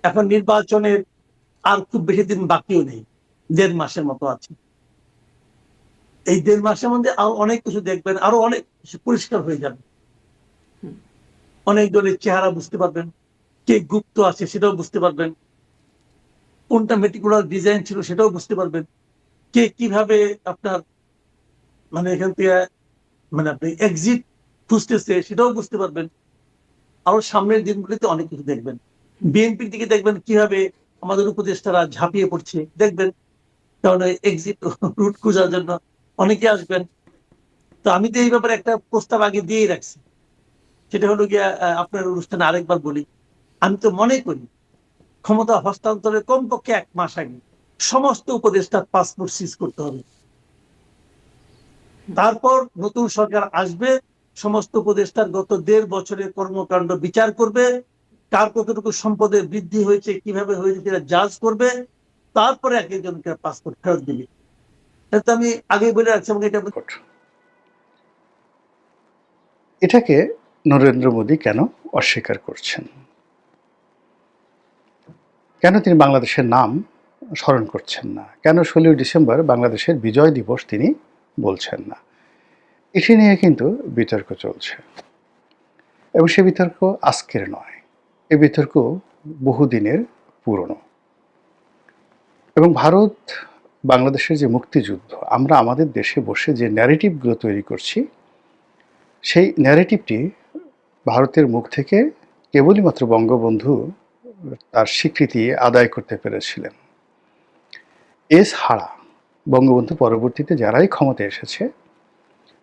এখন নির্বাচনের আর খুব বেশি দিন বাকিও নেই, 1.5 মাসের মতো আছে। এই 1.5 মাসের মধ্যে আরো অনেক কিছু দেখবেন, আরো অনেক কিছু পরিষ্কার হয়ে যাবে। অনেক দলের চেহারা বুঝতে পারবেন, কে গুপ্ত আছে সেটাও বুঝতে পারবেন, কোনটা মেটিকুলার ডিজাইন ছিল সেটাও বুঝতে পারবেন, কে কিভাবে আপনার মানে এখান থেকে মানে আপনি এক্সিট খুঁজতেছে সেটাও বুঝতে পারবেন। আরো সামনের দিনগুলিতে অনেক কিছু দেখবেন। বিএনপির দিকে দেখবেন কিভাবে আমাদের উপদেষ্টারা ঝাঁপিয়ে পড়ছে, দেখবেন। কারণ এক্সিট রুট খোঁজার জন্য অনেকে আসবেন। তো আমি তো এই ব্যাপারে একটা প্রস্তাব আগে দিয়েই রাখছি, সেটা হলো গিয়া আপনার অনুষ্ঠানে আরেকবার বলি। আমি তো মনে করি ক্ষমতা হস্তান্তরের কমপক্ষে 1 মাস আগে সমস্ত উপদেষ্টার পাসপোর্ট সিজ করতে হবে। তারপর নতুন সরকার আসবে, সমস্ত উপদেষ্টার গত 1.5 বছরের কর্মকাণ্ড বিচার করবে, কার কতটুকু সম্পদের বৃদ্ধি হয়েছে, কিভাবে হয়েছে সেটা জাজ করবে, তারপরে এক একজনকে পাসপোর্ট ফেরত দিবে। এটা আমি আগে বলে রাখছি। এটাকে নরেন্দ্র মোদী কেন অস্বীকার করছেন? কেন তিনি বাংলাদেশের নাম স্মরণ করছেন না? কেন 16ই ডিসেম্বর বাংলাদেশের বিজয় দিবস তিনি বলছেন না? এটি নিয়ে কিন্তু বিতর্ক চলছে, এবং সে বিতর্ক আজকের নয়, এই বিতর্ক বহুদিনের পুরনো। এবং ভারত বাংলাদেশের যে মুক্তিযুদ্ধ, আমরা আমাদের দেশে বসে যে ন্যারেটিভগুলো তৈরি করছি, সেই ন্যারেটিভটি ভারতের মুখ থেকে কেবলই মাত্র বঙ্গবন্ধু তার স্বীকৃতি আদায় করতে পেরেছিলেন। এছাড়া বঙ্গবন্ধু পরবর্তীতে যারাই ক্ষমতায় এসেছে,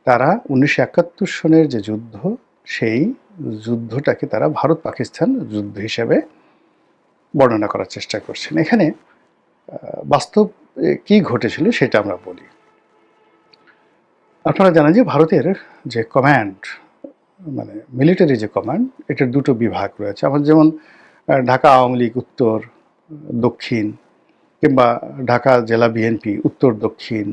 তারা 1971 সনের যে যুদ্ধ, সেই যুদ্ধটাকে তারা ভারত পাকিস্তান যুদ্ধ হিসেবে বর্ণনা করার চেষ্টা করছেন। এখানে বাস্তব কি ঘটেছিল সেটা আমরা বলি। আপনারা জানেন যে ভারতের যে কমান্ড, মানে মিলিটারি যে কমান্ড, এটার দুটো বিভাগ রয়েছে। আমাদের যেমন ঢাকা আওয়ামী লীগ উত্তর দক্ষিণ, কিংবা ঢাকা জেলা বিএনপি উত্তর দক্ষিণ,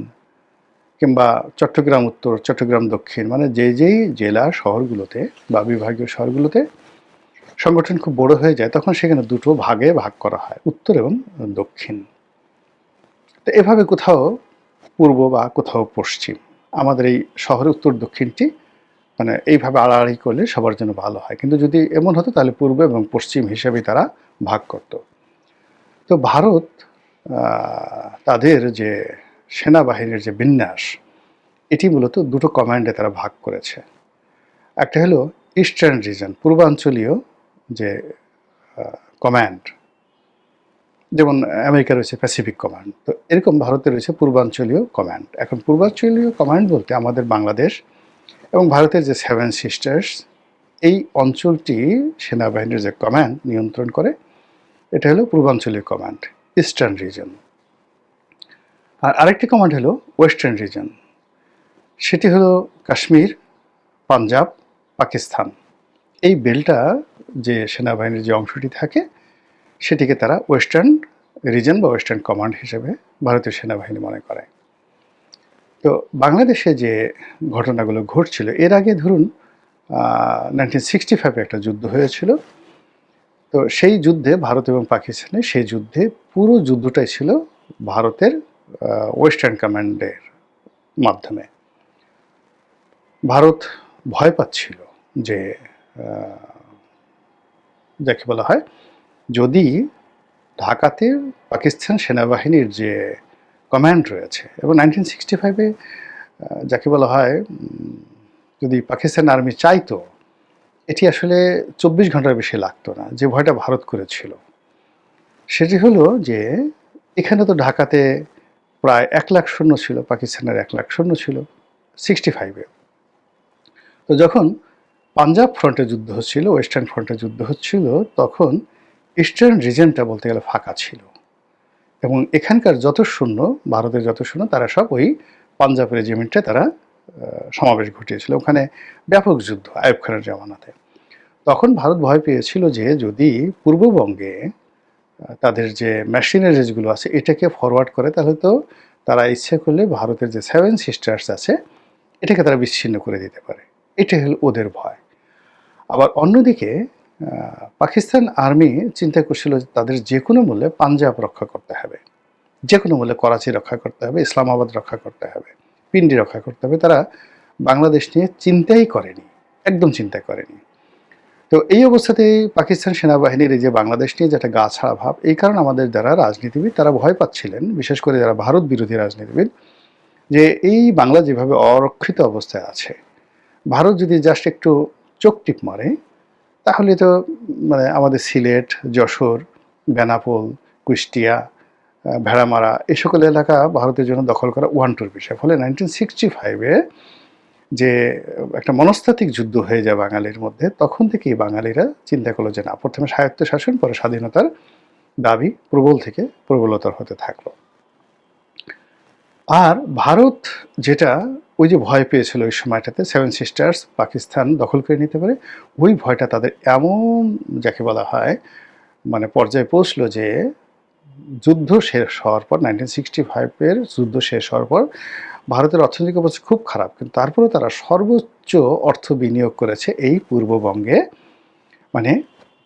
কিংবা চট্টগ্রাম উত্তর চট্টগ্রাম দক্ষিণ, মানে যেই জেলা শহরগুলোতে বা বিভাগীয় শহরগুলোতে সংগঠন খুব বড় হয়ে যায়, তখন সেখানে দুটো ভাগে ভাগ করা হয়, উত্তর এবং দক্ষিণ। তো এভাবে কোথাও পূর্ব বা কোথাও পশ্চিম, আমাদের এই শহরের উত্তর দক্ষিণটি মানে এইভাবে আড়াআড়ি করলে সবার জন্য ভালো হয়। কিন্তু যদি এমন হতো তাহলে পূর্ব এবং পশ্চিম হিসেবে তারা ভাগ করত। তো ভারত তাদের যে সেনাবাহিনীর যে বিন্যাস, এটি মূলত দুটো কমান্ডে তারা ভাগ করেছে। একটা হলো ইস্টার্ন রিজন, পূর্বাঞ্চলীয় যে কমান্ড, যেমন আমেরিকা রয়েছে প্যাসিফিক কমান্ড, তো এরকম ভারতে রয়েছে পূর্বাঞ্চলীয় কমান্ড। এখন পূর্বাঞ্চলীয় কমান্ড বলতে আমাদের বাংলাদেশ এবং ভারতের যে 7 সিস্টার্স, এই অঞ্চলটি সেনাবাহিনীর যে কমান্ড নিয়ন্ত্রণ করে, এটা হলো পূর্বাঞ্চলীয় কমান্ড, ইস্টার্ন রিজন। আর আরেকটি কমান্ড হলো ওয়েস্টার্ন রিজন, সেটি হলো কাশ্মীর, পাঞ্জাব, পাকিস্তান। এই বেলটা যে সেনাবাহিনীর যে অংশটি থাকে, সেটিকে তারা ওয়েস্টার্ন রিজন বা ওয়েস্টার্ন কমান্ড হিসেবে ভারতীয় সেনাবাহিনী মনে করে। তো বাংলাদেশে যে ঘটনাগুলো ঘটছিল, এর আগে ধরুন 1965 একটা যুদ্ধ হয়েছিল। তো সেই যুদ্ধে ভারত এবং পাকিস্তানের সেই যুদ্ধে পুরো যুদ্ধটাই ছিল ভারতের ওয়েস্টার্ন কমান্ডের মাধ্যমে। ভারত ভয় পাচ্ছিল যে যাকে বলা হয়, যদি ঢাকাতে পাকিস্তান সেনাবাহিনীর যে কমান্ড রয়েছে। এবং 1965-এ যাকে বলা হয় যদি পাকিস্তান আর্মি চাইতো, এটি আসলে 24 ঘন্টার বেশি লাগতো না। যে ভয়টা ভারত করেছিল সেটি হলো যে এখানে তো ঢাকাতে প্রায় 1 লাখ সৈন্য ছিল, পাকিস্তানের 1 লাখ সৈন্য ছিল 65-এ। তো যখন পাঞ্জাব ফ্রন্টে যুদ্ধ হচ্ছিল, ওয়েস্টার্ন ফ্রন্টে যুদ্ধ হচ্ছিল, তখন ইস্টার্ন রিজনটা বলতে গেলে ফাঁকা ছিল এবং এখানকার যত সৈন্য, ভারতের যত সৈন্য, তারা সব ওই পাঞ্জাব রেজিমেন্টে তারা সমাবেশ ঘটিয়েছিল। ওখানে ব্যাপক যুদ্ধ আইয়ুব খানের জামানাতে। তখন ভারত ভয় পেয়েছিল যে যদি পূর্ববঙ্গে তাদের যে মেশিনারিজগুলো আছে এটাকে ফরওয়ার্ড করে, তাহলে তো তারা ইচ্ছে করলে ভারতের যে 7 সিস্টার্স আছে এটাকে তারা বিচ্ছিন্ন করে দিতে পারে। এটাই হলো ওদের ভয়। আবার অন্যদিকে পাকিস্তান আর্মি চিন্তা করছিল যে তাদের যে কোনো মূল্যে পাঞ্জাব রক্ষা করতে হবে, যে কোনো মূল্যে করাচি রক্ষা করতে হবে, ইসলামাবাদ রক্ষা করতে হবে, পিন্ডি রক্ষা করতে হবে। তারা বাংলাদেশ নিয়ে চিন্তাই করেনি, একদম চিন্তা করেনি। তো এই অবস্থাতেই পাকিস্তান সেনাবাহিনীর এই যে বাংলাদেশ নিয়ে যেটা গা ছাড়া ভাব, এই কারণে আমাদের যারা রাজনীতিবিদ তারা ভয় পাচ্ছিলেন, বিশেষ করে যারা ভারত বিরোধী রাজনীতিবিদ, যে এই বাংলা যেভাবে অরক্ষিত অবস্থায় আছে, ভারত যদি জাস্ট একটু চোখ টিপ মারে তাহলে তো মানে আমাদের সিলেট, যশোর, বেনাপোল, কুষ্টিয়া, ভেড়ামারা এই সকল এলাকা ভারতের জন্য দখল করা ওয়ান-টুর বিষয়। ফলে 1965-এ যে একটা মনস্তাত্ত্বিক যুদ্ধ হয়ে যায় বাঙালির মধ্যে, তখন থেকেই বাঙালিরা চিন্তা করলো যে না, প্রথমে স্বায়ত্তশাসন, পরে স্বাধীনতার দাবি প্রবল থেকে প্রবলতর হতে থাকলো। আর ভারত যেটা ওই যে ভয় পেয়েছিল ওই সময়টাতে 7 সিস্টার্স পাকিস্তান দখল করে নিতে পারে, ওই ভয়টা তাদের এমন যাকে বলা হয় মানে পর্যায়ে পৌঁছলো যে যুদ্ধ শেষ হওয়ার পর 1965-এর যুদ্ধ শেষ হওয়ার পর ভারতের অর্থনৈতিক অবস্থা খুব খারাপ, কিন্তু তারপরেও তারা সর্বোচ্চ অর্থ বিনিয়োগ করেছে এই পূর্ববঙ্গে, মানে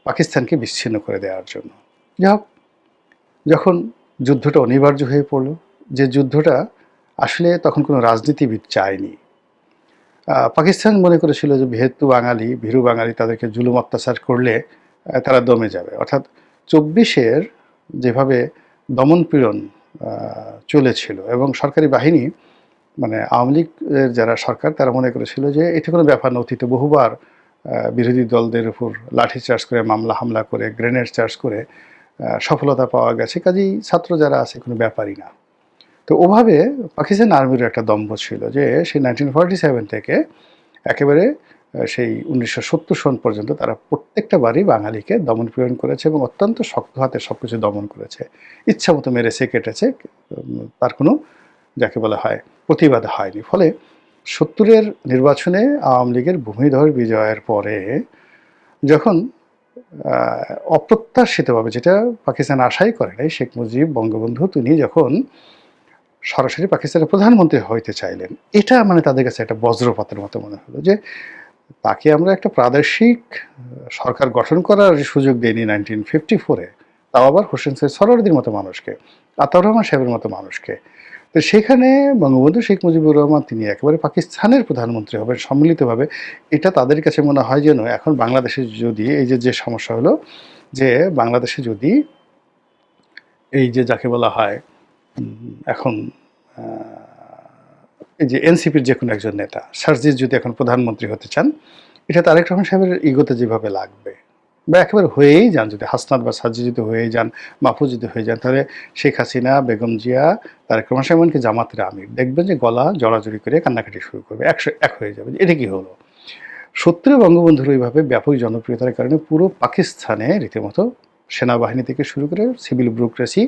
পাকিস্তানকে বিচ্ছিন্ন করে দেওয়ার জন্য। যাই হোক, যখন যুদ্ধটা অনিবার্য হয়ে পড়ল, যে যুদ্ধটা আসলে তখন কোনো রাজনীতিবিদ চায়নি, পাকিস্তান মনে করেছিল যে যেহেতু বাঙালি, ভীরু বাঙালি, তাদেরকে জুলুম অত্যাচার করলে তারা দমে যাবে। অর্থাৎ 24-এর যেভাবে দমনপীড়ন চলেছিল এবং সরকারি বাহিনী মানে আওয়ামী লীগের যারা সরকার তারা মনে করেছিল যে এটা কোনো ব্যাপার না, অতীতে বহুবার বিরোধী দলদের উপর লাঠি চার্জ করে, মামলা হামলা করে, গ্রেনেড চার্জ করে সফলতা পাওয়া গেছে, কাজেই ছাত্র যারা আছে কোনো ব্যাপারই না। তো ওভাবে পাকিস্তান আর্মিরও একটা দম্ভ ছিল যে সেই 1947 থেকে একেবারে সেই 1970 সন পর্যন্ত তারা প্রত্যেকটা বারই বাঙালিকে দমন-পীড়ন করেছে এবং অত্যন্ত শক্ত হাতে সব কিছু দমন করেছে। ইচ্ছামতো মেরেছে, কেটেছে, তার কোনো যাকে বলা হয় প্রতিবাদ হয়নি। ফলে 70-এর নির্বাচনে আওয়ামী লীগের ভূমিধর বিজয়ের পরে যখন অপ্রত্যাশিতভাবে, যেটা পাকিস্তান আশাই করে নাই, শেখ মুজিব বঙ্গবন্ধু তিনি যখন সরাসরি পাকিস্তানের প্রধানমন্ত্রী হইতে চাইলেন, এটা মানে তাদের কাছে একটা বজ্রপাতের মতো মনে হলো যে তাকে আমরা একটা প্রাদেশিক সরকার গঠন করার সুযোগ দেয়নি 1954-এ, তাও আবার হোসেন সৈয়দ সরওয়ার্দীর মতো মানুষকে, আতাউর রহমান সাহেবের মতো মানুষকে। তো সেখানে বঙ্গবন্ধু শেখ মুজিবুর রহমান তিনি একেবারে পাকিস্তানের প্রধানমন্ত্রী হবেন সম্মিলিতভাবে, এটা তাদের কাছে মনে হয় যেন এখন বাংলাদেশে যদি এই যে সমস্যা হলো যে বাংলাদেশে যদি এই যে যাকে বলা হয় এখন এই যে এনসিপির যে কোনো একজন নেতা সার্জিস যদি এখন প্রধানমন্ত্রী হতে চান, এটা তারেক রহমান সাহেবের ইগোতে যেভাবে লাগবে, বা একেবারে হয়েই যান, যদি হাসনাত বা সার্জিস যদি হয়ে যান, মাহফুজ যদি হয়ে যান, তাহলে শেখ হাসিনা, বেগম জিয়া, তারেক রহমান সাহেব, এমনকি জামাতের আমির দেখবেন যে গলা জড়াজড়ি করে কান্নাকাটি শুরু করবে, এক হয়ে যাবে। এটা কি হলো? 70-এ বঙ্গবন্ধুর ওইভাবে ব্যাপক জনপ্রিয়তার কারণে পুরো পাকিস্তানে রীতিমতো সেনাবাহিনী থেকে শুরু করে সিভিল ব্যুরোক্রেসি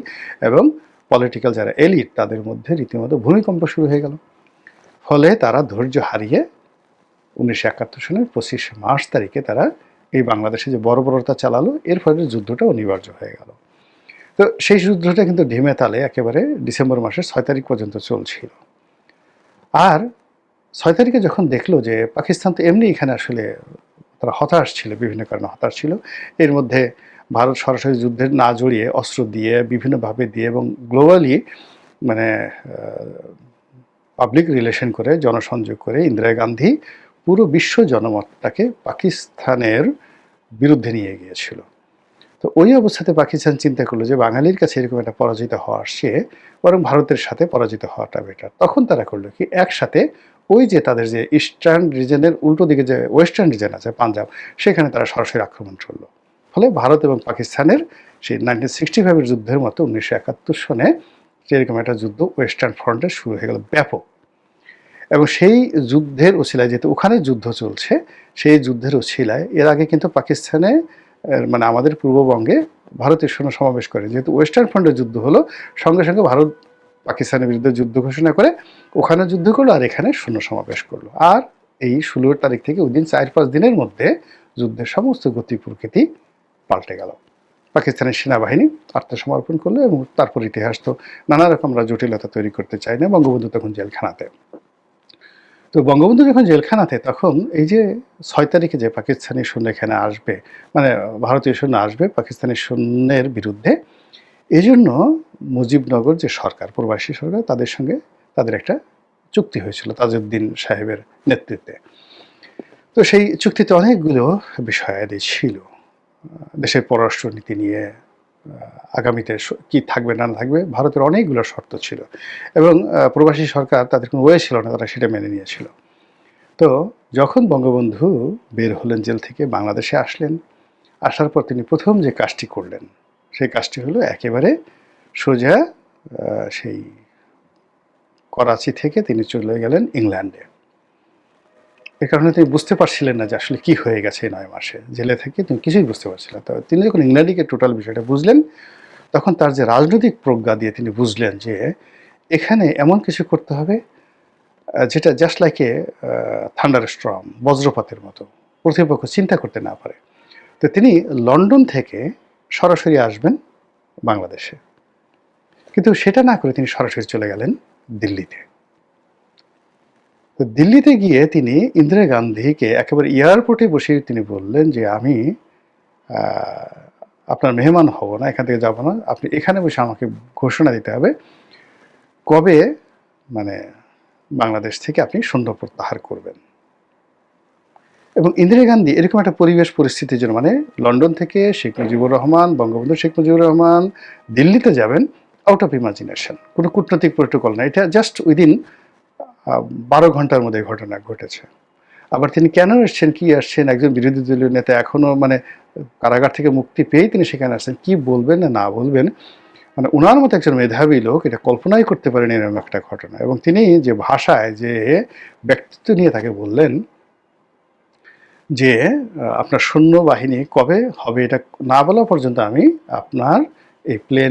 এবং পলিটিক্যাল যারা এলিট তাদের মধ্যে রীতিমতো ভূমিকম্প শুরু হয়ে গেল। ফলে তারা ধৈর্য হারিয়ে 1971 সনের 25 মার্চ তারিখে তারা এই বাংলাদেশে যে বর্বরতা চালালো, এর ফলে যুদ্ধটা অনিবার্য হয়ে গেল। তো সেই যুদ্ধটা কিন্তু ঢিমে তালে একেবারে ডিসেম্বর মাসের 6 তারিখ পর্যন্ত চলছিল। আর 6 তারিখে যখন দেখলো যে পাকিস্তান তো এমনি এখানে আসলে তারা হতাশ ছিল, বিভিন্ন কারণে হতাশ ছিল, এর মধ্যে ভারত সরাসরি যুদ্ধে না জড়িয়ে অস্ত্র দিয়ে বিভিন্নভাবে দিয়ে এবং গ্লোবালি মানে পাবলিক রিলেশন করে, জনসংযোগ করে ইন্দিরা গান্ধী পুরো বিশ্ব জনমতটাকে পাকিস্তানের বিরুদ্ধে নিয়ে গিয়েছিল। তো ওই অবস্থাতে পাকিস্তান চিন্তা করলো যে বাঙালির কাছে এরকম একটা পরাজিত হওয়ার চেয়ে বরং ভারতের সাথে পরাজিত হওয়াটা বেটার। তখন তারা করলো কি, একসাথে ওই যে তাদের যে ইস্টার্ন রিজনের উল্টো দিকে যে ওয়েস্টার্ন রিজন আছে পাঞ্জাব, সেখানে তারা সরাসরি আক্রমণ করলো। ফলে ভারত এবং পাকিস্তানের সেই 1965-এর যুদ্ধের মতো 1971 সনে যেরকম একটা যুদ্ধ ওয়েস্টার্ন ফ্রন্টে শুরু হয়ে গেল ব্যাপক। এবং সেই যুদ্ধের ওছিলায়, যেহেতু ওখানে যুদ্ধ চলছে, সেই যুদ্ধের ওছিলায় এর আগে কিন্তু পাকিস্তানে মানে আমাদের পূর্ববঙ্গে ভারতীয় সৈন্য সমাবেশ করে। যেহেতু ওয়েস্টার্ন ফ্রন্টের যুদ্ধ হলো, সঙ্গে সঙ্গে ভারত পাকিস্তানের বিরুদ্ধে যুদ্ধ ঘোষণা করে ওখানে যুদ্ধ করলো আর এখানে সৈন্য সমাবেশ করলো। আর এই 16 তারিখ থেকে ওই দিন 4-5 দিনের মধ্যে যুদ্ধের সমস্ত গতি প্রকৃতি পাল্টে গেল। পাকিস্তানের সেনাবাহিনী আত্মসমর্পণ করলো এবং তারপর ইতিহাস তো নানা রকম আমরা জটিলতা তৈরি করতে চাই না। বঙ্গবন্ধু তখন জেলখানাতে। তো বঙ্গবন্ধু যখন জেলখানাতে, তখন এই যে 6 তারিখে যে পাকিস্তানি সৈন্য এখানে আসবে, মানে ভারতীয় সৈন্য আসবে পাকিস্তানি সৈন্যের বিরুদ্ধে, এই জন্য মুজিবনগর যে সরকার, প্রবাসী সরকার, তাদের সঙ্গে তাদের একটা চুক্তি হয়েছিল তাজউদ্দিন সাহেবের নেতৃত্বে। তো সেই চুক্তিতে অনেকগুলো বিষয়াদি ছিল। দেশের পররাষ্ট্রনীতি নিয়ে আগামীতে কি থাকবে না থাকবে, ভারতের অনেকগুলো শর্ত ছিল এবং প্রবাসী সরকার তাদের কোনো ওয়ে ছিল না, তারা সেটা মেনে নিয়েছিল। তো যখন বঙ্গবন্ধু বের হলেন জেল থেকে, বাংলাদেশে আসলেন, আসার পর তিনি প্রথম যে কাজটি করলেন সেই কাজটি হলো একেবারে সোজা সেই করাচি থেকে তিনি চলে গেলেন ইংল্যান্ডে। এ কারণে তিনি বুঝতে পারছিলেন না যে আসলে কি হয়ে গেছে এই 9 মাসে জেলে থেকে, তিনি কিছুই বুঝতে পারছিলেন। তো তিনি যখন ইংল্যান্ডে গিয়ে টোটাল বিষয়টা বুঝলেন, তখন তার যে রাজনৈতিক প্রজ্ঞা দিয়ে তিনি বুঝলেন যে এখানে এমন কিছু করতে হবে যেটা just like a thunder storm, বজ্রপাতের মতো, প্রতিপক্ষ চিন্তা করতে না পারে। তো তিনি লন্ডন থেকে সরাসরি আসবেন বাংলাদেশে, কিন্তু সেটা না করে তিনি সরাসরি চলে গেলেন দিল্লিতে। তো দিল্লিতে গিয়ে তিনি ইন্দিরা গান্ধীকে একেবারে এয়ারপোর্টে বসে তিনি বললেন যে আমি আপনার মেহমান হব না, এখান থেকে যাব না, আপনি এখানে বসে আমাকে ঘোষণা দিতে হবে কবে মানে বাংলাদেশ থেকে আপনি সৈন্য প্রত্যাহার করবেন। এবং ইন্দিরা গান্ধী এরকম একটা পরিবেশ পরিস্থিতির জন্য, মানে লন্ডন থেকে শেখ মুজিবুর রহমান, বঙ্গবন্ধু শেখ মুজিবুর রহমান দিল্লিতে যাবেন আউট অফ ইমাজিনেশন, কোনো কূটনৈতিক প্রোটোকল না, এটা জাস্ট উইদিন 12 ঘন্টার মধ্যে ঘটনা ঘটেছে। আবার তিনি কেন এসছেন, কি আসছেন, একজন বিরোধী দলীয় নেতা এখনও মানে কারাগার থেকে মুক্তি পেয়েই তিনি সেখানে আসছেন, কি বলবেন না বলবেন, মানে ওনার মতো একজন মেধাবী লোক এটা কল্পনাই করতে পারেন এরকম একটা ঘটনা। এবং তিনি যে ভাষায়, যে ব্যক্তিত্ব নিয়ে তাকে বললেন যে আপনার সৈন্যবাহিনী কবে হবে এটা না বলা পর্যন্ত আমি আপনার এই প্লেন